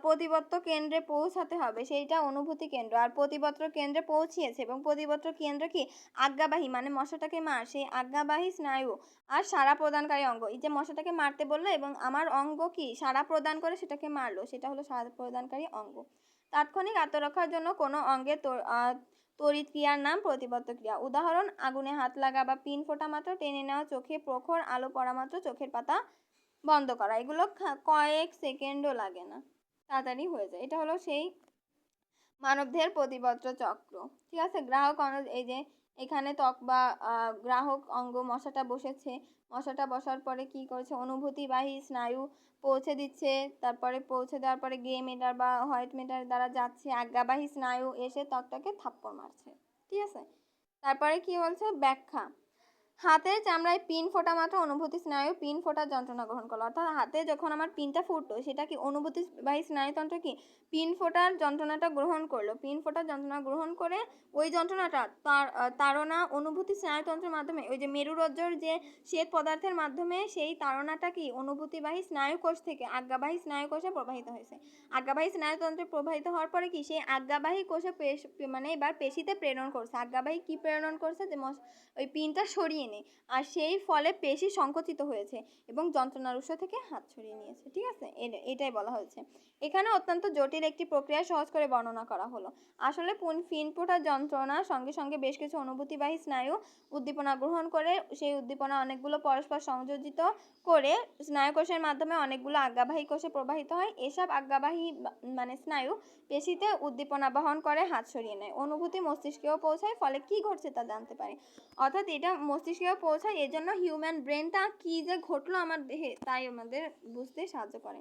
প্রতিবত্ত কেন্দ্রে পৌঁছাতে হবে, সেইটা অনুভূতি কেন্দ্র, আর প্রতিবত্ত কেন্দ্রে পৌঁছিয়েছে, এবং প্রতিবত্ত কেন্দ্র কি আজ্ঞাবাহী, মানে মশাটাকে মার, সেই আজ্ঞাবাহী স্নায়ু আর সাড়া প্রদানকারী অঙ্গ। এই যে মশাটাকে মারতে বললো এবং আমার অঙ্গ কি সাড়া প্রদান করে সেটাকে মারলো, সেটা হলো সাড়া প্রদানকারী অঙ্গ। তাৎক্ষণিক আত্মরক্ষার জন্য কোনো অঙ্গের তড়িৎ ক্রিয়ার নাম প্রতিবত্ত ক্রিয়া। উদাহরণ, আগুনে হাত লাগা বা পিন ফোটা মাত্র টেনে নেওয়া, চোখে প্রখর আলো পড়া মাত্র চোখের পাতা বন্ধ করা। এগুলো কয়েক সেকেন্ডও লাগে না, তাড়াতাড়ি হয়ে যায়। এটা হলো সেই মানবদেহের প্রতিবত্ত চক্র। ঠিক আছে, গ্রাহক অঙ্গ, এই যে এখানে ত্বক বা গ্রাহক অঙ্গ, মশাটা বসেছে, মশাটা বসার পরে কি করেছে, অনুভূতিবাহী স্নায়ু পৌঁছে দিচ্ছে, তারপরে পৌঁছে দেওয়ার পরে গ্রে ম্যাটার বা হোয়াইট ম্যাটার দ্বারা যাচ্ছে, আজ্ঞাবাহী স্নায়ু এসে ত্বকটাকে থাপ্পড় মারছে। ঠিক আছে, তারপরে কি বলছে, ব্যাখ্যা। হাতের চামড়ায় পিন ফোটা মাত্র অনুভূতি স্নায়ু পিন ফোটার যন্ত্রণা গ্রহণ করলো, অর্থাৎ হাতে যখন আমার পিনটা ফুটলো, সেটা কি অনুভূতিবাহী স্নায়ুতন্ত্র কি পিন ফোটার যন্ত্রণাটা গ্রহণ করলো, পিন ফোটার যন্ত্রণা গ্রহণ করে ওই যন্ত্রণাটা তাড়না অনুভূতি স্নায়ুতন্ত্রের মাধ্যমে, ওই যে মেরুরজ্জুর যে শ্বেত পদার্থের মাধ্যমে সেই তাড়নাটা কি অনুভূতিবাহী স্নায়ুকোষ থেকে আজ্ঞাবাহী স্নায়ুকোষে প্রবাহিত হয়েছে। আজ্ঞাবাহী স্নায়ুতন্ত্রে প্রবাহিত হওয়ার পরে কি সেই আজ্ঞাবাহী কোষে মানে এবার পেশিতে প্রেরণ করছে। আজ্ঞাবাহী কি প্রেরণ করছে, যে ওই পিনটা সরিয়ে নেয়, আর সেই ফলে পেশি সংকুচিত হয়েছে এবং যন্ত্রণার উৎস থেকে হাত ছড়িয়ে নিয়েছে। ঠিক আছে, এটাই বলা হয়েছে। এখানে অত্যন্ত জটিল একটি প্রক্রিয়া সহজ করে বর্ণনা করা হলো। আসলে পিন ফোটার যন্ত্রণার সঙ্গে সঙ্গে বেশ কিছু অনুভূতিবাহী স্নায়ু উদ্দীপনা গ্রহণ করে, সেই উদ্দীপনা অনেকগুলো পরস্পর সংযোজিত করে স্নায়ুকোষের মাধ্যমে অনেকগুলো আজ্ঞাবাহী কোষে প্রবাহিত হয়। এসব আজ্ঞাবাহী মানে স্নায়ু পেশিতে উদ্দীপনা বহন করে, হাত সরিয়ে নেয়, অনুভূতি মস্তিষ্কেও পৌঁছায়, ফলে কি ঘটছে তা জানতে পারে। অর্থাৎ এটা মস্তিষ্কেও পৌঁছায়, এজন্য হিউম্যান ব্রেনটা কি যে ঘটলো আমার দেহে, তাই আমাদের বুঝতে সাহায্য করে।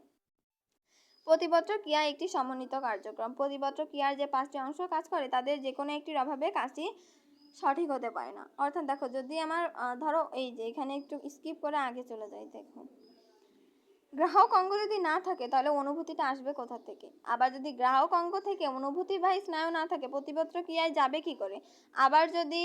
প্রতিবত্ত ক্রিয়া একটি সমন্বিত কার্যক্রম। প্রতিবত্ত ক্রিয়ার যে 5টি অংশ কাজ করে, তাদের যে কোনো একটির অভাবে কাজটি সঠিক হতে পারে না। অর্থাৎ দেখো, যদি আমার ধরো এই যে এখানে একটু স্কিপ করে আগে চলে যাই, দেখো গ্রাহক অঙ্গ যদি না থাকে তাহলে অনুভূতিটা আসবে কোথা থেকে? আবার যদি গ্রাহক অঙ্গ থেকে অনুভূতিবাহী স্নায়ু না থাকে প্রতিপত্র ক্রিয়ায় যাবে কি করে? আবার যদি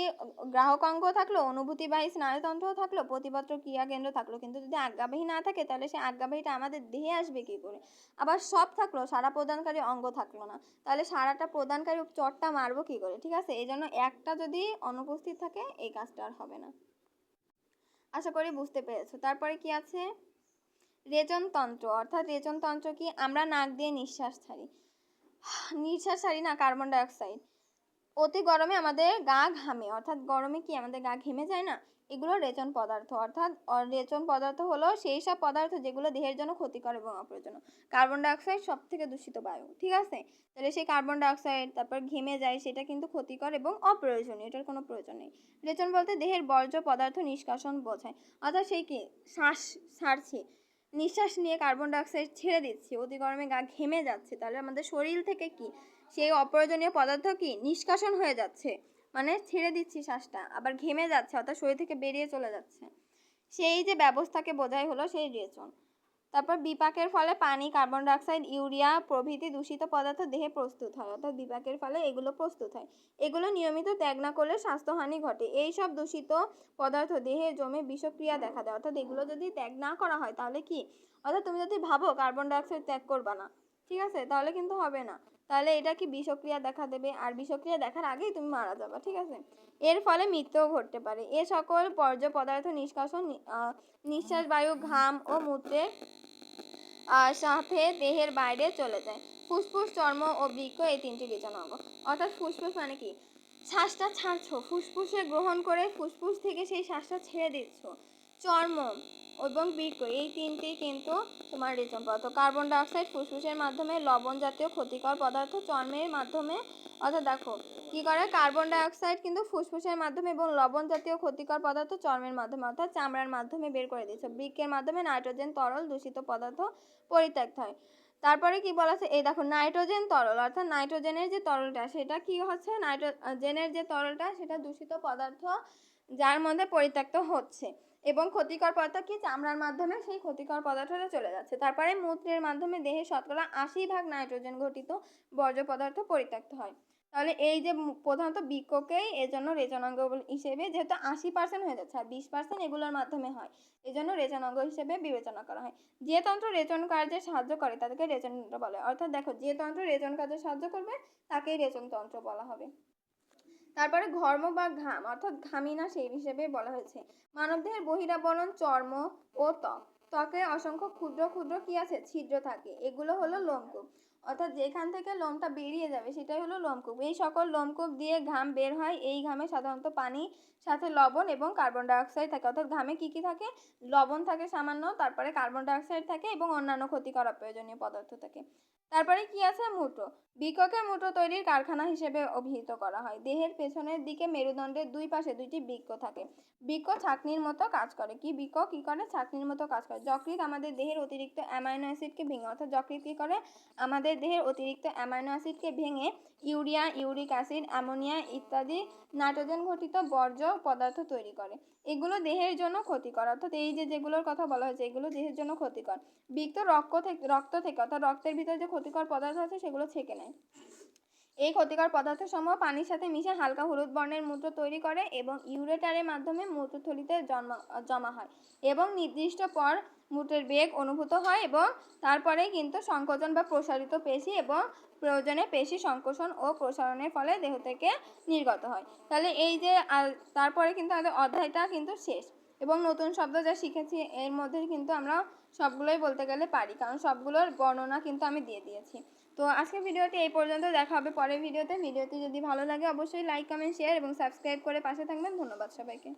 গ্রাহক অঙ্গ থাকলো, অনুভূতিবাহী স্নায়ুতন্ত্রও থাকলো, প্রতিপত্র ক্রিয়া কেন্দ্র থাকলো, কিন্তু যদি আজ্ঞাবাহী না থাকে তাহলে সেই আজ্ঞাবাহীটা আমাদের দেহে আসবে কি করে? আবার সব থাকলো, সাড়া প্রদানকারী অঙ্গ থাকলো না, তাহলে সাড়াটা প্রদানকারী চটটা মারবো কি করে? ঠিক আছে, এই জন্য একটা যদি অনুপস্থিত থাকে এই কাজটা আর হবে না। আশা করি বুঝতে পেরেছো। তারপরে কি আছে? রেচনতন্ত্র, অর্থাৎ রেচনতন্ত্র কি? আমরা নাক দিয়ে নিঃশ্বাস ছাড়ি না কার্বন ডাই অক্সাইড। অতি গরমে আমাদের গা ঘামে, অর্থাৎ গরমে কি আমাদের গা ঘেমে যায় না? এগুলো রেচন পদার্থ। অর্থাৎ রেচন পদার্থ হলো সেই সব পদার্থ যেগুলো দেহের জন্য ক্ষতিকর এবং অপ্রয়োজনীয়। কার্বন ডাই অক্সাইড সব থেকে দূষিত বায়ু, ঠিক আছে? তাহলে সেই কার্বন ডাই অক্সাইড তারপর ঘেমে যায়, সেটা কিন্তু ক্ষতিকর এবং অপ্রয়োজনীয়, এটার কোনো প্রয়োজন নেই। রেচন বলতে দেহের বর্জ্য পদার্থ নিষ্কাশন বোঝায়, অর্থাৎ সেই কি শ্বাস ছাড়ছি, নিঃশ্বাস নিয়ে কার্বন ডাই অক্সাইড ছেড়ে দিচ্ছি, অতি গরমে গা ঘেমে যাচ্ছে, তাহলে আমাদের শরীর থেকে কি সেই অপ্রয়োজনীয় পদার্থ কি নিষ্কাশন হয়ে যাচ্ছে, মানে ছেড়ে দিচ্ছি শ্বাসটা, আবার ঘেমে যাচ্ছে, অর্থাৎ শরীর থেকে বেরিয়ে চলে যাচ্ছে, সেই যে ব্যবস্থাকে বোঝাই হলো সেই রেচন। তারপর বিপাকের ফলে পানি, কার্বন ডাই অক্সাইড, ইউরিয়া প্রভৃতি দূষিত পদার্থ দেহে প্রস্তুত হয়, অর্থাৎ বিপাকের ফলে এগুলো প্রস্তুত হয়। এগুলো নিয়মিত ত্যাগ না করলে স্বাস্থ্যহানি ঘটে। এই সব দূষিত পদার্থ দেহে জমে বিষক্রিয়া দেখা দেয়, অর্থাৎ এগুলো যদি ত্যাগ না করা হয় তাহলে কি, অর্থাৎ তুমি যদি ভাবো কার্বন ডাই অক্সাইড ত্যাগ করবা না, ঠিক আছে, তাহলে কিন্তু হবে না। তাহলে এটা কি বিষক্রিয়া দেখা দেবে, আর বিষক্রিয়া দেখার আগেই তুমি মারা যাবে, ঠিক আছে। এর ফলে মৃত্যুও ঘটতে পারে। এ সকল বর্জ্য পদার্থ নিষ্কাশন নিঃশ্বাস বায়ু, ঘাম ও মূত্রের সাথে দেহের বাইরে চলে যায়। ফুসফুস, চর্ম ও বৃক্ক এই তিনটি রেচন অঙ্গ। অর্থাৎ ফুসফুস মানে কি? শ্বাসটা ছাড়ছো, ফুসফুসে গ্রহণ করে ফুসফুস থেকে সেই শ্বাসটা ছেড়ে দিচ্ছ। চর্ম এবং বৃক্ক এই তিনটি কিন্তু তোমার রেচন পদার্থ। কার্বন ডাই অক্সাইড ফুসফুসের মাধ্যমে, লবণ জাতীয় ক্ষতিকর পদার্থ চর্মের মাধ্যমে, অর্থাৎ দেখো কি করে, কার্বন ডাই অক্সাইড কিন্তু ফুসফুসের মাধ্যমে এবং লবণ জাতীয় ক্ষতিকর পদার্থ চর্মের মাধ্যমে, অর্থাৎ চামড়ার মাধ্যমে বের করে দিচ্ছে। বৃক্কের মাধ্যমে নাইট্রোজেন তরল দূষিত পদার্থ পরিত্যক্ত হয়। তারপরে কি বলা আছে, এই দেখো নাইট্রোজেন তরল, অর্থাৎ নাইট্রোজেনের যে তরলটা সেটা কি হচ্ছে, নাইট্রোজেনের যে তরলটা সেটা দূষিত পদার্থ যার মধ্যে পরিত্যক্ত হচ্ছে, এবং ক্ষতিকর পদার্থ কি চামড়ার মাধ্যমে সেই ক্ষতিকর পদার্থটা চলে যাচ্ছে। তারপরে মূত্রের মাধ্যমে দেহে শতকরা 80% নাইট্রোজেন ঘটিত বর্জ্য পদার্থ পরিত্যক্ত হয়। তাহলে এই যে প্রধানত বৃক্ককেই এজন্য রেচনাঙ্গ হিসেবে, যেহেতু 80% হয়ে যাচ্ছে আর 20% এগুলোর মাধ্যমে হয়, এজন্য রেচনাঙ্গ হিসেবে বিবেচনা করা হয়। যে তন্ত্র রেচন কার্যে সাহায্য করে তাদেরকে রেচনতন্ত্র বলে। অর্থাৎ দেখো যে তন্ত্র রেচন কার্যে সাহায্য করবে তাকেই রেচনতন্ত্র বলা হবে। তারপরে ঘর্ম বা ঘাম, অর্থাৎ ঘামিনা সেই হিসেবে বলা হয়েছে। মানবদেহের বহিরাবরণ চর্ম ও ত্বক। ত্বকে অসংখ্য ক্ষুদ্র ক্ষুদ্র কি আছে, ছিদ্র থাকে, এগুলো হলো লোমকূপ, অর্থাৎ যেখান থেকে লোমটা বেরিয়ে যাবে সেটাই হলো লোমকূপ। এই সকল লোমকূপ দিয়ে ঘাম বের হয়। এই ঘামে সাধারণত পানি সাথে লবণ এবং কার্বন ডাই অক্সাইড থাকে, অর্থাৎ ঘামে কি কি থাকে, লবণ থাকে সামান্য, তারপরে কার্বন ডাই অক্সাইড থাকে এবং অন্যান্য ক্ষতিকর অপ্রয়োজনীয় পদার্থ থাকে। তারপরে কি আছে, মূত্র। বৃক্ককে মূত্র তৈরির কারখানা হিসেবে অভিহিত করা হয়। দেহের পেছনের দিকে মেরুদণ্ডের দুই পাশে দুইটি বৃক্ক থাকে। বৃক্ক ছাঁকনির মতো কাজ করে। কি বৃক্ক কি করে, ছাঁকনির মতো কাজ করে। যকৃৎ আমাদের দেহের অতিরিক্ত অ্যামাইনো অ্যাসিডকে ভেঙে, অর্থাৎ যকৃৎ কি করে, আমাদের দেহের অতিরিক্ত অ্যামাইনো অ্যাসিডকে ভেঙে ইউরিয়া, ইউরিক অ্যাসিড, অ্যামোনিয়া ইত্যাদি নাইট্রোজেন ঘটিত বর্জ্য পদার্থ তৈরি করে। এগুলো দেহের জন্য ক্ষতিকর, অর্থাৎ এই যে যেগুলোর কথা বলা হয়েছে এগুলো দেহের জন্য ক্ষতিকর। বৃক্ক রক্ত থেকে অর্থাৎ রক্তের ভিতরে যে ক্ষতিকর পদার্থ আছে সেগুলো ছেঁকে নেয়। এই ক্ষতিকর পদার্থসমূহ পানির সাথে মিশে হালকা হলুদ বর্ণের মূত্র তৈরি করে এবং ইউরেটারের মাধ্যমে মূত্রথলিতে জমা হয় এবং নির্দিষ্ট পর মূত্রের বেগ অনুভূত হয় এবং তারপরে কিন্তু সংকোচন বা প্রসারিত পেশি এবং প্রয়োজনে পেশি সংকোচন ও প্রসারণের ফলে দেহ থেকে নির্গত হয়। তাহলে এই যে তারপরে কিন্তু আমাদের অধ্যায়টা কিন্তু শেষ, এবং নতুন শব্দ যা শিখেছি এর মধ্যে কিন্তু আমরা সবগুলোই বলতে গেলে পারি, কারণ সবগুলোর বর্ণনা কিন্তু আমি দিয়ে দিয়েছি। তো আজকের ভিডিওটি এই পর্যন্ত, দেখা হবে পরের ভিডিওতে। ভিডিওটি যদি ভালো লাগে অবশ্যই লাইক, কমেন্ট, শেয়ার এবং সাবস্ক্রাইব করে পাশে থাকবেন। ধন্যবাদ সবাইকে।